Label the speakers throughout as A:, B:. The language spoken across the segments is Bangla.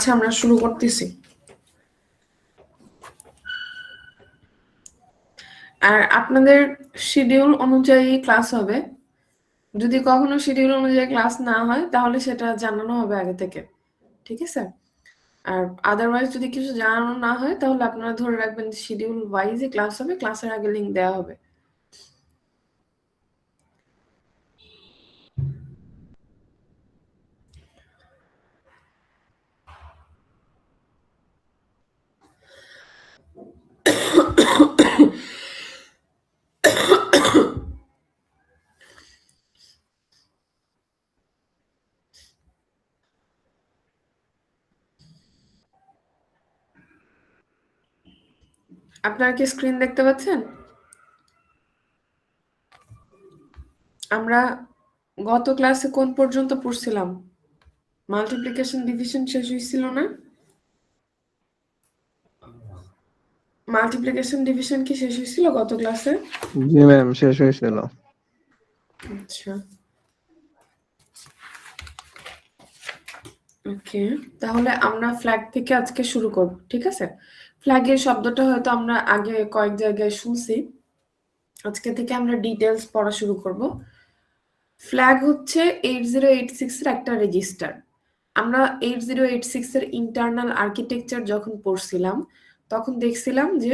A: আচ্ছা, আমরা শুরু করতেছি। আর আপনাদের শিডিউল অনুযায়ী ক্লাস হবে। যদি কখনো শিডিউল অনুযায়ী ক্লাস না হয় তাহলে সেটা জানানো হবে আগে থেকে, ঠিক আছে? আর আদারওয়াইজ যদি কিছু জানানো না হয় তাহলে আপনারা ধরে রাখবেন শিডিউল ওয়াইজই ক্লাস হবে, ক্লাসের আগে লিঙ্ক দেওয়া হবে। আপনারা কি স্ক্রিন দেখতে পাচ্ছেন? আমরা গত ক্লাসে কোন পর্যন্ত পড়ছিলাম? মাল্টিপ্লিকেশন ডিভিশন শেষ হয়েছিল না? মাল্টিপ্লিকেশন ডিভিশন কি শেষ হয়েছিল গত ক্লাসে?
B: জি ম্যাম, শেষ হয়েছিল।
A: আচ্ছা, ওকে। তাহলে আমরা ফ্ল্যাগ থেকে আজকে শুরু করব, ঠিক আছে? ফ্ল্যাগের শব্দটা হয়তো আমরা আগে কয়েক জায়গায় শুনছি, আজকে থেকে আমরা ডিটেলস পড়া শুরু করব। ফ্ল্যাগ হচ্ছে 8086 এর একটা রেজিস্টার। আমরা 8086 এর ইন্টারনাল আর্কিটেকচার যখন পড়ছিলাম তখন দেখছিলাম যে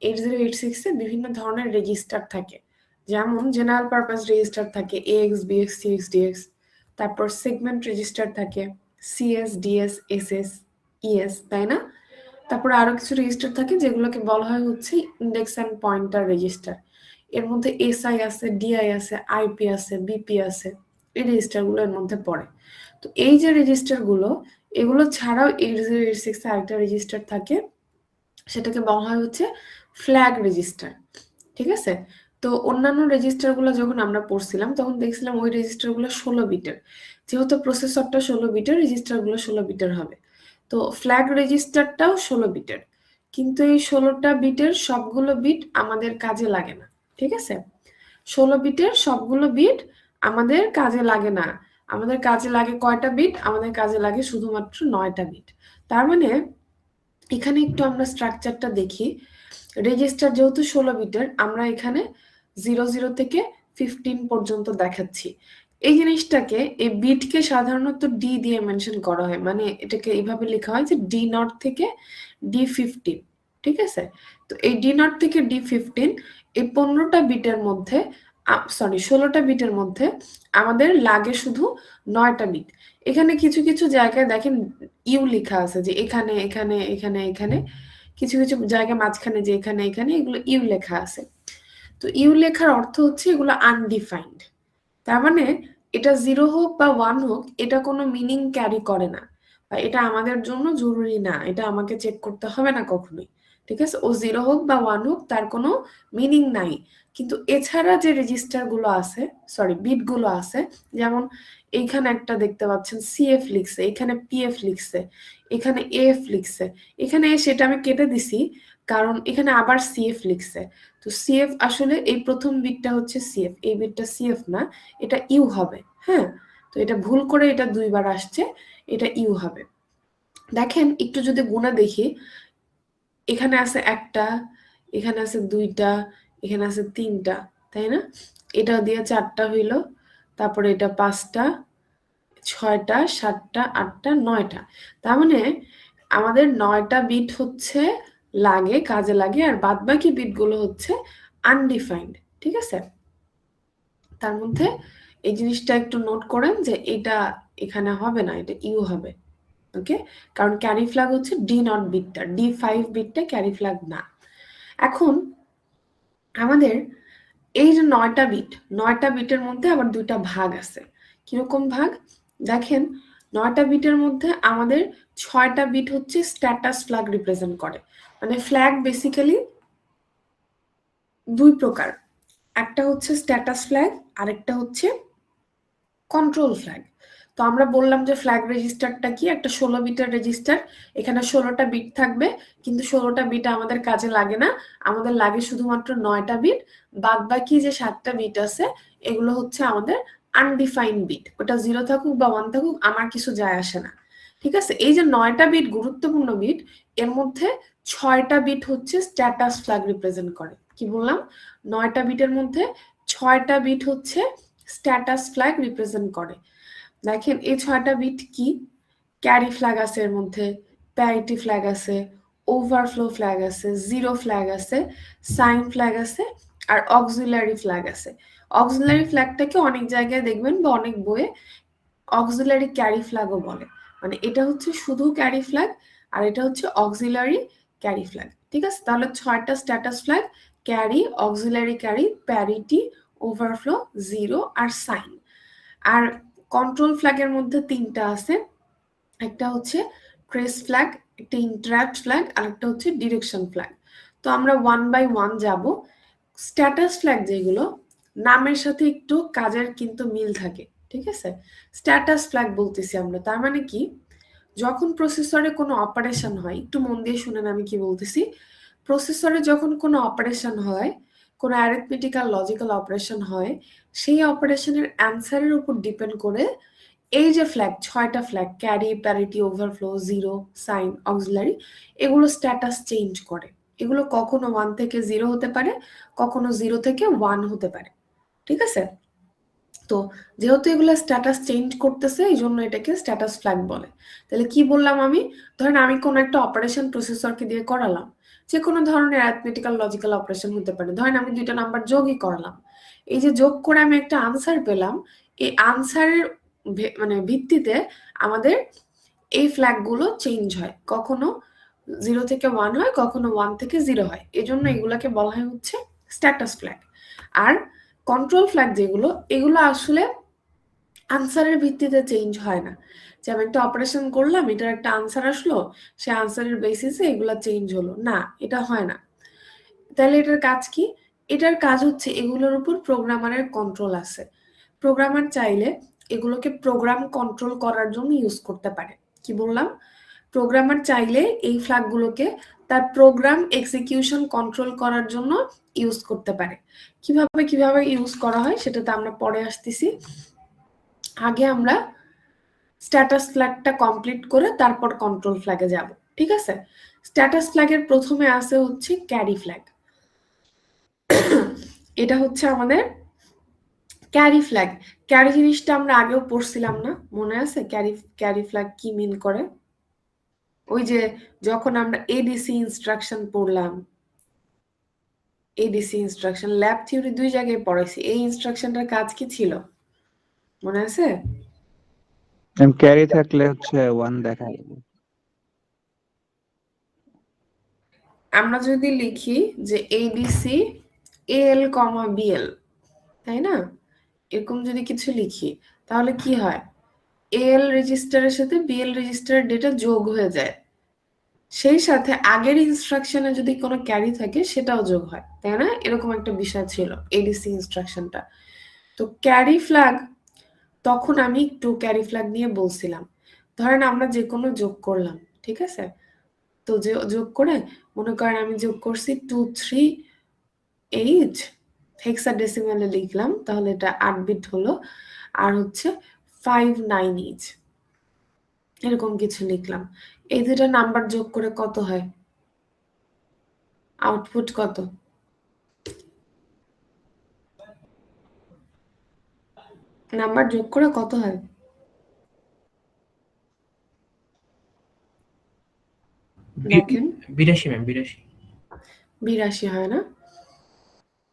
A: 8086 এ বিভিন্ন ধরনের রেজিস্টার থাকে। যেমন জেনারেল পারপাস রেজিস্টার থাকে AX BX CX DX, তারপর সেগমেন্ট রেজিস্টার থাকে CS DS SS ES, তাই না? তারপর আরো কিছু রেজিস্টার থাকে যেগুলোকে বলা হয় হচ্ছে ইন্ডেক্স অ্যান্ড পয়েন্টার রেজিস্টার। এর মধ্যে SI আছে, DI আছে, IP আছে, BP আছে। এই রেজিস্টারগুলো এর মধ্যে পড়ে। তো এই যে রেজিস্টারগুলো, এগুলো ছাড়াও 8086 এ আরেকটা রেজিস্টার থাকে, সেটাকে বলা হয় হচ্ছে ফ্ল্যাগ রেজিস্টার, ঠিক আছে? তো অন্যান্য রেজিস্টারগুলো যখন আমরা পড়ছিলাম তখন দেখছিলাম ওই রেজিস্টারগুলো 16 বিটের। যেহেতু প্রসেসরটা 16 বিটের, রেজিস্টারগুলো 16 বিটের হবে। তো ফ্ল্যাগ রেজিস্টারটাও 16 বিটের, কিন্তু এই 16টা বিটের সবগুলো বিট আমাদের কাজে লাগে না, ঠিক আছে? 16 বিটের সবগুলো বিট আমাদের কাজে লাগে না। আমাদের কাজে লাগে কয়টা বিট? আমাদের কাজে লাগে শুধুমাত্র 9টা বিট। তার মানে এখানে একটু আমরা স্ট্রাকচারটা দেখি। রেজিস্টার যেহেতু 16 বিটের, আমরা এখানে 00 থেকে 15 পর্যন্ত দেখাচ্ছি। এই জিনিসটাকে, এই বিটকে সাধারণত ডি দিয়ে মেনশন করা হয়, মানে এটাকে এইভাবে লেখা হয় যে D0 থেকে D15, ঠিক আছে? তো এই D0 থেকে D15, এই 15টা বিটের মধ্যে, সরি 16টা বিটের মধ্যে আমাদের লাগে শুধু 9টা বিট। এখানে কিছু কিছু জায়গায় দেখেন ইউ লেখা আছে, যে এখানে এখানে এখানে এখানে, কিছু কিছু জায়গায় মাঝখানে যে এখানে এখানে, এগুলো ইউ লেখা আছে। তো ইউ লেখার অর্থ হচ্ছে এগুলো আনডিফাইন্ড। তার মানে এটা 0 হোক বা 1 হোক, এটা কোনো মিনিং ক্যারি করে না, বা এটা আমাদের জন্য জরুরি না, এটা আমাকে চেক করতে হবে না কখনোই, ঠিক আছে? ও 0 হোক বা 1 হোক, তার কোনো মিনিং নাই। কিন্তু এছাড়া যে রেজিস্টারগুলো আছে, সরি বিটগুলো আছে, যেমন এইখানে একটা দেখতে পাচ্ছেন CF লিখছে, এখানে PF লিখছে, এখানে AF লিখছে, এখানে সেটা আমি কেটে দিছি কারণ এখানে আবার CF লিখছে। তো CF আসলে এই প্রথম বিটটা হচ্ছে CF, এই বিটটা CF না, এটা ইউ হবে। হ্যাঁ, তো এটা ভুল করে এটা দুইবার আসছে, এটা ইউ হবে। দেখেন একটু যদি গুণা দেখি, এখানে আছে একটা, এখানে আছে দুইটা, এখানে আছে তিনটা, তাই না? এটা দিয়ে 4টা হইল, তারপরে এটা 5টা, 6টা, 7টা, 8টা, 9টা। তার মানে আমাদের 9টা বিট হচ্ছে লাগে, কাজে লাগে, আর বাদ বাকি বিটগুলো হচ্ছে আনডিফাইন্ড, ঠিক আছে? তার মধ্যে এই জিনিসটা একটু নোট করেন যে এটা এখানে হবে না, এটা ইউ হবে, ওকে? কারণ ক্যারি ফ্ল্যাগ হচ্ছে D0 বিটটা, D5 বিটটা ক্যারি ফ্ল্যাগ না। এখন আমাদের এই যে 9টা বিট, 9টা বিটের মধ্যে আবার দুইটা ভাগ আছে। কিরকম ভাগ? দেখেন, 9টা বিটের মধ্যে আমাদের 6টা বিট হচ্ছে স্ট্যাটাস ফ্ল্যাগ রিপ্রেজেন্ট করে। মানে ফ্ল্যাগ বেসিক্যালি দুই প্রকার, একটা হচ্ছে স্ট্যাটাস ফ্ল্যাগ, আরেকটা হচ্ছে কন্ট্রোল ফ্ল্যাগ। তো আমরা বললাম যে ফ্ল্যাগ রেজিস্টারটা কি, একটা 16 বিটের রেজিস্টার। এখানে 16টা বিট থাকবে, কিন্তু 16টা বিট আমাদের কাজে লাগে না, আমাদের লাগে শুধুমাত্র 9টা বিট। বাদ বাকি যে 7টা বিট আছে, এগুলো হচ্ছে আমাদের আনডিফাইন্ড বিট। ওটা 0 থাকুক বা 1 থাকুক, আমার কিছু যায় আসে না, ঠিক আছে, এই যে 9টা বিট গুরুত্বপূর্ণ বিট, এর মধ্যে 6টা বিট হচ্ছে স্ট্যাটাস ফ্ল্যাগ রিপ্রেজেন্ট করে। কি বললাম? 9টা বিটের মধ্যে 6টা বিট হচ্ছে স্ট্যাটাস ফ্ল্যাগ রিপ্রেজেন্ট করে। দেখেন এই 6টা বিট কি? ক্যারি ফ্ল্যাগ আছে এর মধ্যে, প্যারিটি ফ্ল্যাগ আছে, ওভারফ্লো ফ্ল্যাগ আছে, জিরো ফ্ল্যাগ আছে, সাইন ফ্ল্যাগ আছে, আর অক্সিলারি ফ্ল্যাগ আছে। অক্সিলারি ফ্ল্যাগটাকে অনেক জায়গায় দেখবেন বা অনেক বইয়ে অক্সিলারি ক্যারি ফ্ল্যাগও বলে। মানে এটা হচ্ছে শুধু ক্যারি ফ্ল্যাগ, আর এটা হচ্ছে অক্সিলারি ক্যারি ফ্ল্যাগ। ঠিক আছে, তাহলে 6টা status flag: carry, auxiliary carry, parity, overflow, zero আর সাইন। আর কন্ট্রোল ফ্ল্যাগের মধ্যে 3টা আছে, একটা হচ্ছে ট্রেস ফ্ল্যাগ, একটা ইন্টারাপ্ট ফ্ল্যাগ, আর একটা হচ্ছে ডিরেকশন ফ্ল্যাগ। তো আমরা 1 বাই 1 যাব। স্ট্যাটাস ফ্ল্যাগ যেগুলো, নামের সাথে একটু কাজের কিন্তু মিল থাকে। ঠিক আছে, স্ট্যাটাস ফ্ল্যাগ বলতেছি আমরা, তার মানে কি? যখন প্রসেসরে কোনো অপারেশন হয়, একটু মন দিয়ে শুনেন আমি কি বলতেছি। প্রসেসরে যখন কোনো অপারেশন হয়, কোনো অ্যারিথমেটিক্যাল লজিক্যাল অপারেশন হয়, সেই অপারেশনের অ্যান্সারের উপর ডিপেন্ড করে এই যে ফ্ল্যাগ, 6টা flag, carry, parity, overflow, zero, sign, auxiliary, এগুলো স্ট্যাটাস চেঞ্জ করে। এগুলো কখনো 1 থেকে 0 হতে পারে, কখনো 0 থেকে 1 হতে পারে। ঠিক আছে, তো যেহেতু এগুলো স্ট্যাটাস চেঞ্জ করতেছে, এই জন্য এটাকে স্ট্যাটাস ফ্ল্যাগ বলে। তাহলে কি বললাম আমি? ধরেন আমি কোনো একটা অপারেশন প্রসেসরকে দিয়ে করালাম, যে কোনো ধরনের অ্যারিথমেটিক্যাল লজিক্যাল অপারেশন হতে পারে। ধরেন আমি 2টা নাম্বার যোগই করালাম, এই যে যোগ করে আমি একটা আনসার পেলাম, এই আনসারের মানে ভিত্তিতে আমাদের এই ফ্ল্যাগগুলো চেঞ্জ হয়। কখনো 0 থেকে 1 হয়, কখনো 1 থেকে 0 হয়। এজন্য এগুলাকে বলা হয় হচ্ছে স্ট্যাটাস ফ্ল্যাগ। আর কন্ট্রোল ফ্ল্যাগ যেগুলো, এগুলো আসলে আনসারের ভিত্তিতে চেঞ্জ হয় না। যে আমি একটা অপারেশন করলাম, এটার একটা আনসার আসলো, সে আনসারের বেসিসে এগুলা চেঞ্জ হলো না, এটা হয় না। তাহলে এটার কাজ কি? এটার কাজ হচ্ছে এগুলোর উপর প্রোগ্রামারের কন্ট্রোল আছে। প্রোগ্রামার চাইলে এগুলোকে প্রোগ্রাম কন্ট্রোল করার জন্য ইউজ করতে পারে। কি বললাম? প্রোগ্রামার চাইলে এই ফ্ল্যাগগুলোকে তার প্রোগ্রাম এক্সিকিউশন কন্ট্রোল করার জন্য ইউজ করতে পারে। কিভাবে ইউজ করা হয় সেটাতে আমরা পরে আসতেছি। আগে আমরা স্ট্যাটাস ফ্ল্যাগটা কমপ্লিট করে তারপর কন্ট্রোল ফ্ল্যাগে যাব। ঠিক আছে, স্ট্যাটাস ফ্ল্যাগের প্রথমে আসে হচ্ছে ক্যারি ফ্ল্যাগ। এটা হচ্ছে আমাদের ক্যারি ফ্ল্যাগ। ক্যারি জিনিসটা আমরা আগেও পড়ছিলাম না? মনে আছে ক্যারি ফ্ল্যাগ কি মিন করে? ওই যে যখন আমরা এডিসি ইনস্ট্রাকশন পড়লাম, এডিসি ইনস্ট্রাকশন ল্যাব থিওরি 2 জায়গায় পড়াইছি। এই ইনস্ট্রাকশনটার কাজ কি ছিল মনে আছে?
B: ক্যারি থাকলে হচ্ছে 1 দেখায়।
A: আমরা যদি লিখি যে এডিসি এল কমা বিএল, তাই না? এরকম যদি কিছু লিখি তাহলে কি হয়? এল রেজিস্টারের সাথে বিএল রেজিস্টারের ডেটা যোগ হয়ে যায়, সেই সাথে আগের ইনস্ট্রাকশনে যদি কোনো ক্যারি থাকে সেটাও যোগ হয়, তাই না? এরকম একটা বিষয় ছিল এডিসি ইনস্ট্রাকশনটা। তো ক্যারি ফ্ল্যাগ, তখন আমি একটু ক্যারি ফ্ল্যাগ নিয়ে বলছিলাম। ধরেন আমরা যে কোনো যোগ করলাম, ঠিক আছে? তো যে যোগ করে মনে করেন আমি যোগ করছি 238, হেক্সাডেসিমালে লিখলাম, তাহলে এটা 8 বিট হলো। আর হচ্ছে 59H, এরকম কিছু লিখলাম। এই দুটো নাম্বার যোগ করে কত হয়? আউটপুট কত? নাম্বার যোগ করে কত হয়? দেখেন
C: 82 ম্যাম, 82।
A: 82 হয় না?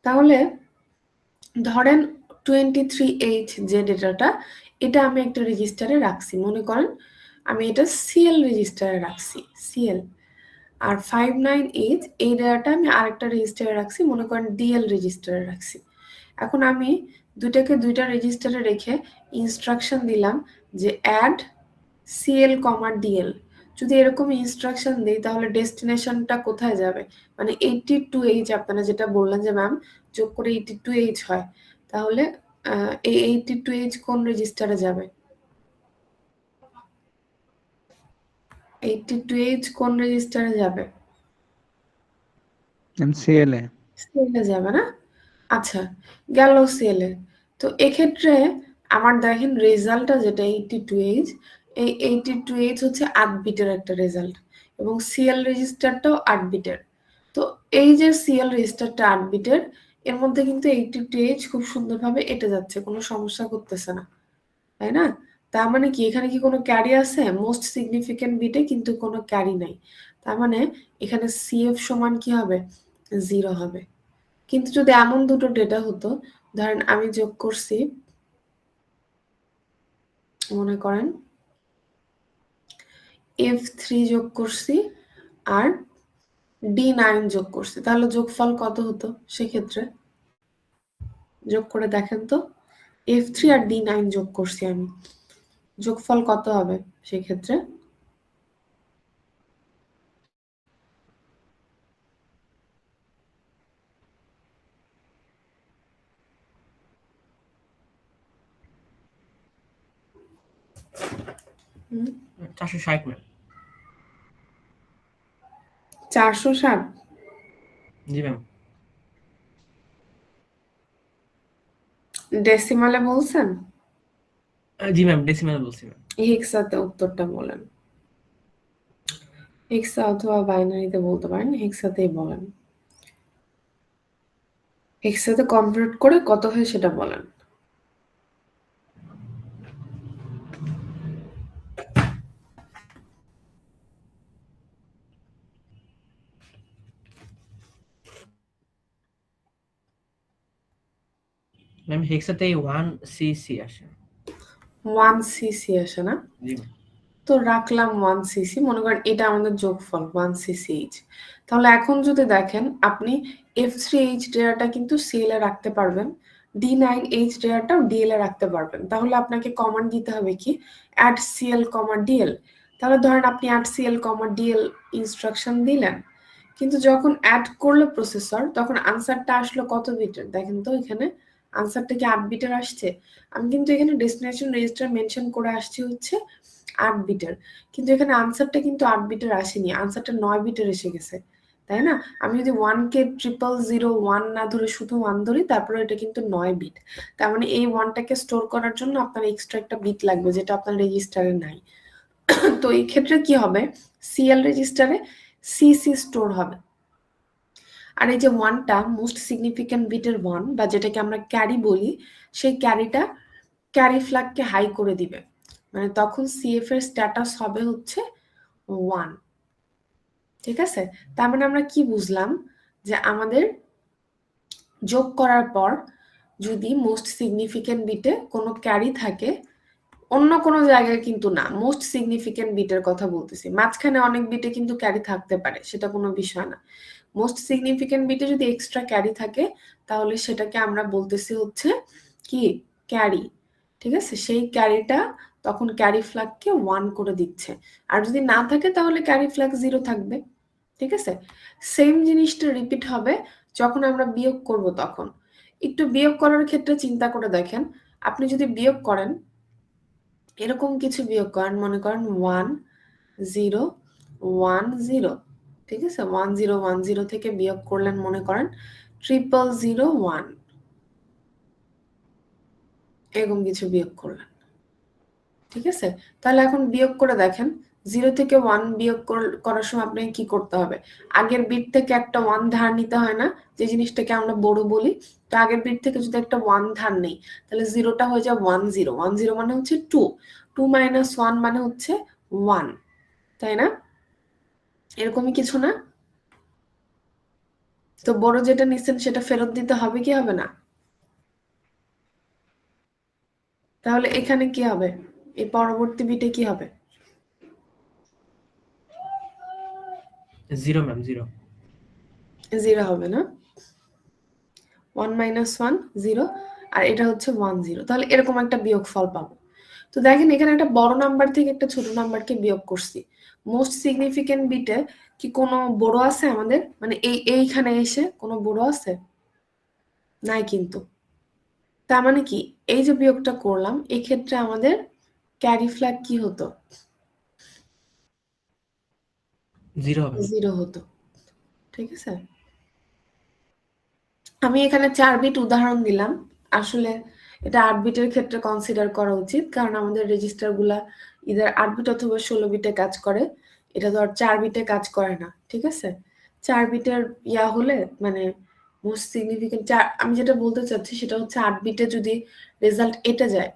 A: তাহলে ধরেন 23H যে ডেটাটা, এটা আমি একটা রেজিস্টারে রাখছি। মনে করেন আমি এটা সিএল রেজিস্টারে রাখছি, সিএল। আর 59H এই ডেটাটা আমি আরেকটা রেজিস্টারে রাখছি, মনে করেন ডিএল রেজিস্টারে রাখছি। এখন আমি দুইটাকে দুইটা রেজিস্টারে রেখে ইনস্ট্রাকশন দিলাম যে অ্যাড সিএল কমা ডিএল। যদি এরকম ইনস্ট্রাকশন দিই তাহলে ডেস্টিনেশনটা কোথায় যাবে? মানে 82H, আপনারা যেটা বললেন যে ম্যাম যোগ করে 82H হয়, তাহলে এই 82H কোন রেজিস্টারে যাবে? 82H কোন রেজিস্টারে যাবে?
B: সিএল এ।
A: সিএলে যাবে না? আচ্ছা, গেল সিএলে। তো এক্ষেত্রে আমার দেখেন রেজাল্টটা যেটা 82H, এই 82H হচ্ছে 8 বিটের একটা রেজাল্ট এবং সিএল রেজিস্টারটাও 8 বিটের। তো এই যে সিএল রেজিস্টারটা 8 বিটের, এর মধ্যে কিন্তু 82H খুব সুন্দরভাবে এঁটে যাচ্ছে, কোনো সমস্যা করতেছে না, তাই না? তার মানে কি এখানে কি কোনো ক্যারি আছে? মোস্ট সিগনিফিকেন্ট বিটে কিন্তু কোনো ক্যারি নাই, তার মানে এখানে সিএফ সমান কি হবে? 0 হবে। কিন্তু যদি এমন দুটো ডেটা হতো, ধরেন আমি যোগ করছি, মনে করেন F3 যোগ করছি আর D9 যোগ করছি, তাহলে যোগফল কত হতো সেক্ষেত্রে? যোগ করে দেখেন তো, F3 আর D9 যোগ করছি আমি, যোগফল কত হবে সেক্ষেত্রে? হুম,
C: 460 ম্যাম।
A: 460?
C: জি ম্যাম।
A: ডেসিমালে বলছেন?
C: জি ম্যাম, ডেসিমাল বলছি ম্যাম।
A: হেক্সাতে উত্তরটা বলেন। হেক্সা অথবা বাইনারিতে বলতে পারেন, হেক্সাতেই বলেন। হেক্সাতে কনভার্ট করে কত হয় সেটা বলেন।
C: ম্যাম হেক্সাতে 1cc আসে।
A: 1cc আসে না?
C: জি ম্যাম।
A: তো রাখলাম 1cc, মনে করেন এটা আমাদের যোগফল 1cch। তাহলে এখন যদি দেখেন আপনি F3H ডেটাটা কিন্তু CL এ রাখতে পারবেন, D9H ডেটাটাও DL এ রাখতে পারবেন। তাহলে আপনাকে কমান্ড দিতে হবে কি, add CL, DL। তাহলে ধরেন আপনি add CL, DL ইনস্ট্রাকশন দিলেন, কিন্তু যখন অ্যাড করলো প্রসেসর তখন আনসারটা আসলো কত বিটের? দেখেন তো এখানে আনসারটা কি 8 বিটের আসছে? আমি কিন্তু এখানে ডেস্টিনেশন রেজিস্টার মেনশন করে আসছি হচ্ছে 8 বিটের, কিন্তু এখানে আনসারটা কিন্তু 8 বিটের আসেনি, আনসারটা 9 বিটের এসে গেছে, তাই না? আমি যদি 1K 0001 না ধরে শুধু 1 ধরি, তারপরে এটা কিন্তু 9 বিট। তার মানে এই 1টাকে স্টোর করার জন্য আপনার এক্সট্রা একটা বিট লাগবে, যেটা আপনার রেজিস্টারে নাই। তো এই ক্ষেত্রে কি হবে, সিএল রেজিস্টারে সিসি স্টোর হবে। আর এই যে 1টা মোস্ট সিগনিফিক্যান্ট বিটের 1, বা যেটাকে আমরা ক্যারি বলি, সেই ক্যারিটা ক্যারি ফ্ল্যাগকে হাই করে দিবে, মানে তখন সিএফ এর স্ট্যাটাস হবে হচ্ছে 1। ঠিক আছে? তার মানে আমরা কি বুঝলাম, যে আমাদের যোগ করার পর যদি মোস্ট সিগনিফিক্যান্ট বিটে কোনো ক্যারি থাকে, অন্য কোনো জায়গায় কিন্তু না, মোস্ট সিগনিফিক্যান্ট বিটের কথা বলতেছি, মাঝখানে অনেক বিটে কিন্তু ক্যারি থাকতে পারে, সেটা কোনো বিষয় না। মোস্ট সিগনিফিক্যান্ট বিটে যদি এক্সট্রা ক্যারি থাকে, তাহলে সেটাকে আমরা বলতেছি হচ্ছে কি, ক্যারি। ঠিক আছে? সেই ক্যারিটা তখন ক্যারি ফ্ল্যাগকে 1 করে দিচ্ছে, আর যদি না থাকে তাহলে ক্যারি ফ্ল্যাগ 0 থাকবে। ঠিক আছে? সেম জিনিসটা রিপিট হবে যখন আমরা বিয়োগ করব তখন। একটু বিয়োগ করার ক্ষেত্রে চিন্তা করে দেখেন, আপনি যদি বিয়োগ করেন, এরকম কিছু বিয়োগ করেন, মনে করেন 1 0 1 0, ঠিক আছে? 1 0 1 0 থেকে বিয়োগ করলেন মনে করেন 0001, এরকম কিছু বিয়োগ করলেন। ঠিক আছে? তাহলে এখন বিয়োগ করে দেখেন, 0 থেকে 1 বিয়োগ করার সময় আপনাকে কি করতে হবে? আগের বিট থেকে একটা 1 ধার নিতে হয় না, যে জিনিসটাকে আমরা বড় বলি। তো আগের বিট থেকে যদি একটা 1 ধার নেই, তাহলে 0টা হয়ে যায় 10, 10 মানে হচ্ছে 2, 2 মাইনাস 1 মানে হচ্ছে 1, তাই না? এরকমই কিছু না? তো বড় যেটা নিচ্ছেন সেটা ফেরত দিতে হবে কি হবে না? তাহলে এখানে কি হবে, এই পরবর্তী বিটে কি হবে?
C: 0 ম্যাম, 0।
A: 0 হবে না? 1 মাইনাস 1 0, আর এটা হচ্ছে 1 0, তাহলে এরকম একটা বিয়োগফল পাবো। তো দেখেন এখানে একটা বড় নাম্বার থেকে একটা ছোট নাম্বারকে বিয়োগ করছি, মোস্ট সিগনিফিক্যান্ট বিটে কি কোনো বড় আছে আমাদের? মানে এইখানে এসে কোনো বড় আছে? নাই কিন্তু। তার মানে কি, এই যে বিয়োগটা করলাম, এক্ষেত্রে আমাদের ক্যারি ফ্ল্যাগ কি হতো?
C: 0 হবে।
A: 0 হতো। ঠিক আছে? আমি এখানে 4 বিট উদাহরণ দিলাম, আসলে এটা 8 বিটের ক্ষেত্রে কনসিডার করা উচিত, কারণ আমাদের রেজিস্টারগুলা ইদার 8 বিট অথবা 16 বিটে কাজ করে। এটা তো আর 4 বিটে কাজ করে না, ঠিক আছে? 4 বিটের ইয়া হলে মানে মোস্ট সিগনিফিকেন্ট, আমি যেটা বলতে চাচ্ছি সেটা হচ্ছে 8 বিটে যদি রেজাল্ট এটে যায়,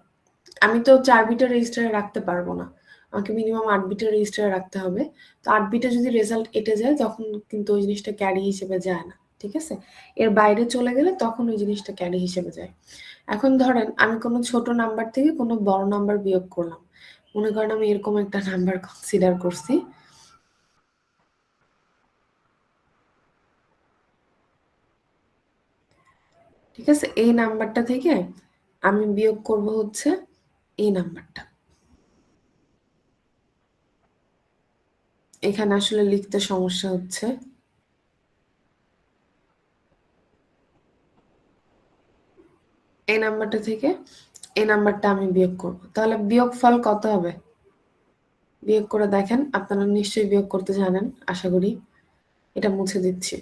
A: আমি তো 4 বিটের রেজিস্টারে রাখতে পারবো না, আমাকে মিনিমাম 8 বিটের রেজিস্টারে রাখতে হবে। তো 8 বিটে যদি রেজাল্ট এটে যায় তখন কিন্তু ওই জিনিসটা ক্যারি হিসেবে যায় না, ঠিক আছে? এর বাইরে চলে গেলে তখন ওই জিনিসটা ক্যারি হিসেবে যায়। এখন ধরেন আমি কোনো ছোট নাম্বার থেকে কোনো বড় নাম্বার বিয়োগ করলাম, মনে করেন আমি এরকম একটা নাম্বার কনসিডার করছি, ঠিক আছে? এই নাম্বারটা থেকে আমি বিয়োগ করব হচ্ছে এই নাম্বারটা। এখানে আসলে লিখতে সমস্যা হচ্ছে। এই নাম্বারটা থেকে এই নাম্বারটা আমি বিয়োগ করব, তাহলে বিয়োগফল কত হবে? বিয়োগ করে দেখেন, আপনারা নিশ্চয়ই বিয়োগ করতে জানেন আশা করি। এটা মুছে দিচ্ছি।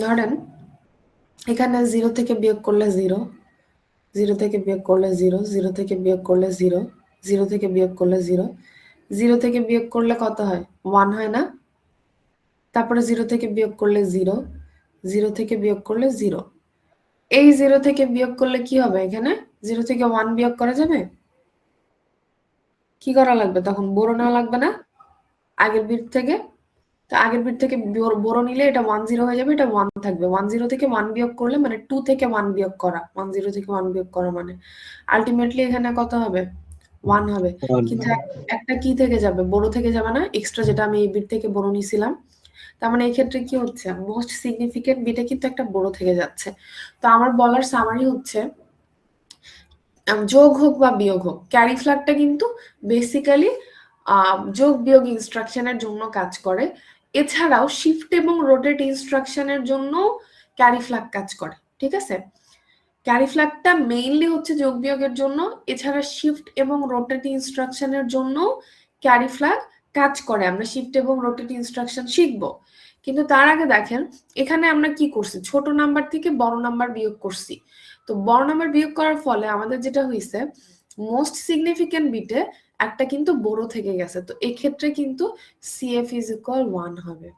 A: ধরেন এখানে 0 থেকে বিয়োগ করলে 0, 0 থেকে বিয়োগ করলে 0, 0 থেকে বিয়োগ করলে 0, 0 থেকে বিয়োগ করলে 0, 0 থেকে বিয়োগ করলে কত হয়? 1 হয় না? তারপরে 0 থেকে বিয়োগ করলে 0, 0 থেকে বিয়োগ করলে 0। এই 0 থেকে বিয়োগ করলে কি হবে? এখানে 0 থেকে 1 বিয়োগ করা যাবে? কি করা লাগবে তখন? বড় নেওয়া লাগবে না আগের বিট থেকে? তো আগের বিট থেকে বড় নিলে এটা 10 হয়ে যাবে, এটা 1 থাকবে। 10 থেকে 1 বিয়োগ করলে মানে 2 থেকে 1 বিয়োগ করা, 10 থেকে 1 বিয়োগ করা মানে আলটিমেটলি এখানে কত হবে? 1 হবে। কিন্তু একটা কি থেকে যাবে? বড় থেকে যাবে না, এক্সট্রা যেটা আমি এই বিট থেকে বড় নিয়েছিলাম। তার মানে এই ক্ষেত্রে কি হচ্ছে? মোস্ট সিগনিফিকেন্ট বিটে কিন্তু একটা বড় থেকে যাচ্ছে। তো আমার বলার সামারি হচ্ছে, যোগ হোক বা বিয়োগ হোক, ক্যারি ফ্ল্যাগটা কিন্তু বেসিক্যালি যোগ বিয়োগ ইনস্ট্রাকশনের জন্য কাজ করে। এছাড়াও শিফট এবং রোটেট ইনস্ট্রাকশনের জন্য ক্যারি ফ্ল্যাগ কাজ করে, ঠিক আছে? ক্যারি ফ্ল্যাগটা মেইনলি হচ্ছে যোগ বিয়োগের জন্য, এছাড়া শিফট এবং রোটেট ইনস্ট্রাকশনের জন্য ক্যারি ফ্ল্যাগ কাজ করে। আমরা শিফট এবং রোটেট ইনস্ট্রাকশন শিখবো, কিন্তু তার আগে দেখেন এখানে আমরা কি করছি? ছোট নাম্বার থেকে বড় নাম্বার বিয়োগ করছি। তো বড় নাম্বার বিয়োগ করার ফলে আমাদের যেটা হয়েছে, মোস্ট সিগনিফিকেন্ট বিটে একটা কিন্তু বড় থেকে গেছে। তো এক্ষেত্রে কিন্তু CF ইজ ইকুয়াল 1 হবে,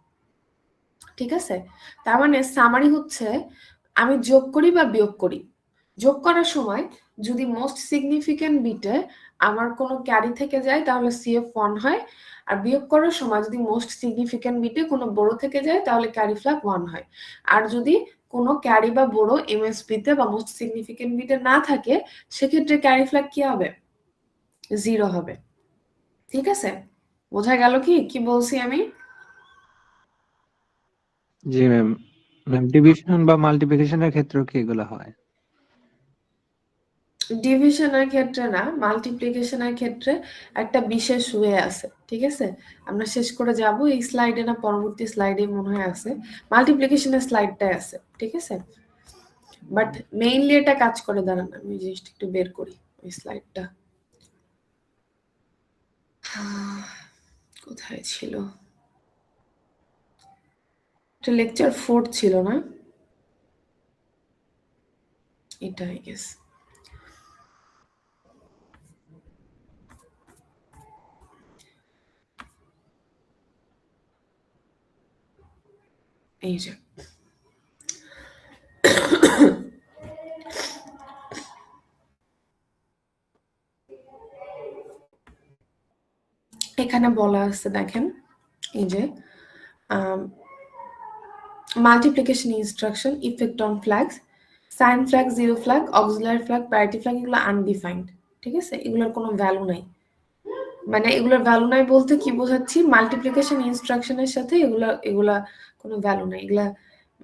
A: ঠিক আছে? তার মানে সামারি হচ্ছে, আমি যোগ করি বা বিয়োগ করি, যোগ করার সময় যদি মোস্ট সিগনিফিকেন্ট বিটে আমার কোনো ক্যারি থেকে যায় তাহলে CF 1 হয়, আর বিয়োগ করার সময় যদি মোস্ট সিগনিফিকেন্ট বিটে কোনো বড় থেকে যায় তাহলে ক্যারি ফ্ল্যাগ 1 হয়। আর যদি কোনো ক্যারি বা বড় MSB তে বা মোস্ট সিগনিফিকেন্ট বিটে না থাকে, সেক্ষেত্রে ক্যারি ফ্ল্যাগ কি হবে? 0 হবে, ঠিক আছে? বোঝা গেল কি কি বলছি আমি?
B: জি ম্যাম। ম্যাম ডিভিশন বা মাল্টিপ্লিকেশনের ক্ষেত্রেও কি এগুলো হয়?
A: ডিভিশনের ক্ষেত্রে না, মাল্টিপ্লিকেশনের ক্ষেত্রে একটা বিশেষ ওয়ে আছে, ঠিক আছে? আমরা শেষ করে যাব এই স্লাইডে না পরবর্তী স্লাইডে মনে হয় আছে, মাল্টিপ্লিকেশনের স্লাইডটাই আছে, ঠিক আছে? বাট মেইনলি এটা কাজ করে, দাঁড়ান আমি এই জিনিসটা একটু বের করি ওই স্লাইডটা কোথায় ছিল। এটা লেকচার 4 ছিল না? এটা আই গেস। এই যে এখানে বলা আছে দেখেন, এই যে multiplication instruction, effect on flags, sign flag, zero flag, auxiliary flag, parity flag, এগুলো আনডিফাইন্ড, ঠিক আছে? এগুলোর কোনো ভ্যালু নাই। মানে এগুলোর ভ্যালু নাই বলতে কি বোঝাচ্ছি? মাল্টিপ্লিকেশন ইনস্ট্রাকশনের সাথে এগুলা কোনো ভ্যালু নাই। এগুলা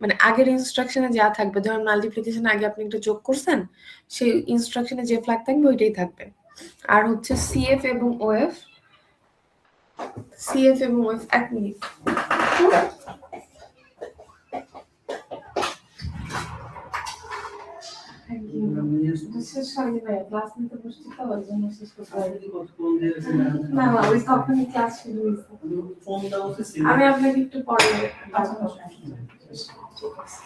A: মানে আগের ইনস্ট্রাকশনে যা থাকবে, ধরেন মাল্টিপ্লিকেশন আগে আপনি একটা যোগ করছেন, সেই ইনস্ট্রাকশনে যে ফ্ল্যাগ থাকবে ওইটাই থাকবে। আর হচ্ছে CF এবং OF, CF এবং OF, এক মিনিট, Thank you. শেষ হয়নি ভাই, ক্লাস নিতে বসছি তো ওই জন্য শেষ করতে পারিনি। না না, ওই তখনই ক্লাস শুরু হয়েছে। আমি আপনাকে একটু পরে ঠিক আছে।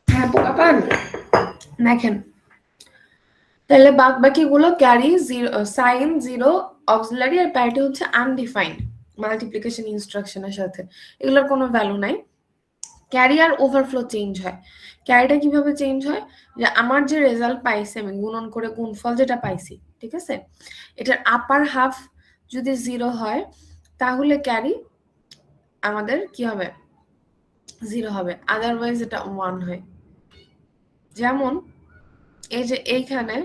A: হ্যাঁ পোকাপান দেখেন, তাহলে বাদ বাকিগুলো carry, zero sign, zero, auxiliary আর প্যারিটি হচ্ছে আনডিফাইন্ড মাল্টিপ্লিকেশন ইনস্ট্রাকশনের সাথে, এগুলোর কোনো ভ্যালু নাই। ক্যারি আর ওভারফ্লো চেঞ্জ হয়। ক্যারিটা কিভাবে চেঞ্জ হয়, যে আমার যে রেজাল্ট পাইছি আমি গুণন করে গুণফল যেটা পাইছি, ঠিক আছে, এটার আপার হাফ যদি 0 হয় তাহলে ক্যারি আমাদের কি হবে, 0 হবে, আদারওয়াইজ এটা 1 হয়। যেমন এই যে এইখানে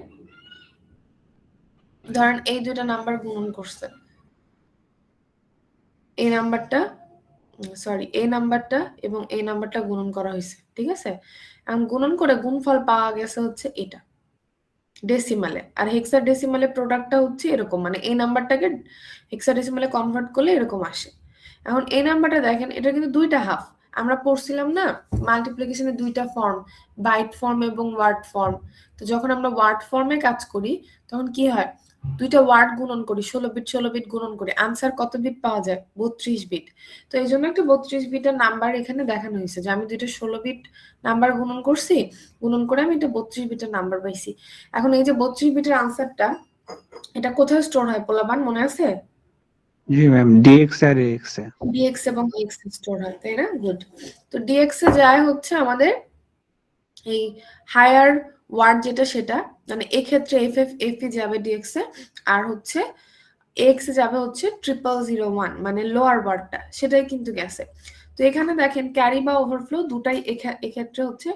A: ধরেন এই দুটো নাম্বার গুণন করছে, এই নাম্বারটা সরি এই নাম্বারটা এবং এই নাম্বারটা গুণন করা হয়েছে, ঠিক আছে, এখন গুণন করে গুণফল পাওয়া গেছে হচ্ছে এটা ডেসিমালে, আর হেক্সাডেসিমালে প্রোডাক্টটা হচ্ছে এরকম, মানে এই নাম্বারটাকে হেক্সাডেসিমালে কনভার্ট করলে এরকম আসে। এখন এই নাম্বারটা দেখেন, এটা কিন্তু দুইটা হাফ, আমরা পড়ছিলাম না মাল্টিপ্লিকেশনের দুইটা ফর্ম, বাইট ফর্ম এবং ওয়ার্ড ফর্ম। তো যখন আমরা ওয়ার্ড ফর্মে কাজ করি তখন কি হয়, দুইটা ওয়ার্ড গুণন করি, 16 বিট 16 বিট গুণন করি, আনসার কত বিট পাওয়া যায়, 32 বিট। তো এই জন্য একটা 32 বিটের নাম্বার এখানে দেখানো হয়েছে, যে আমি দুইটা 16 বিট নাম্বার গুণন করছি, গুণন করে আমি এটা 32 বিটের নাম্বার পাইছি। এখন এই যে 32 বিটের আনসারটা, এটা কোথায় স্টোর হয় পোলাপান মনে আছে?
B: জি ম্যাম, ডিএক্স আর এক্স এ।
A: ডিএক্স এবং এক্স স্টোর হয়, তাই না? গুড। তো ডিএক্স এ যায় হচ্ছে আমাদের এই হায়ার ওয়ার্ড যেটা সেটা, মানে এক্ষেত্রে এফ যাবে ডিএক্স এ, আর হচ্ছে এক্স এ যাবে হচ্ছে 0001 মানে লোয়ার ওয়ার্ডটা, সেটাই কিন্তু গেছে। তো এখানে দেখেন ক্যারি বা ওভারফ্লো দুটাই এক্ষেত্রে হচ্ছে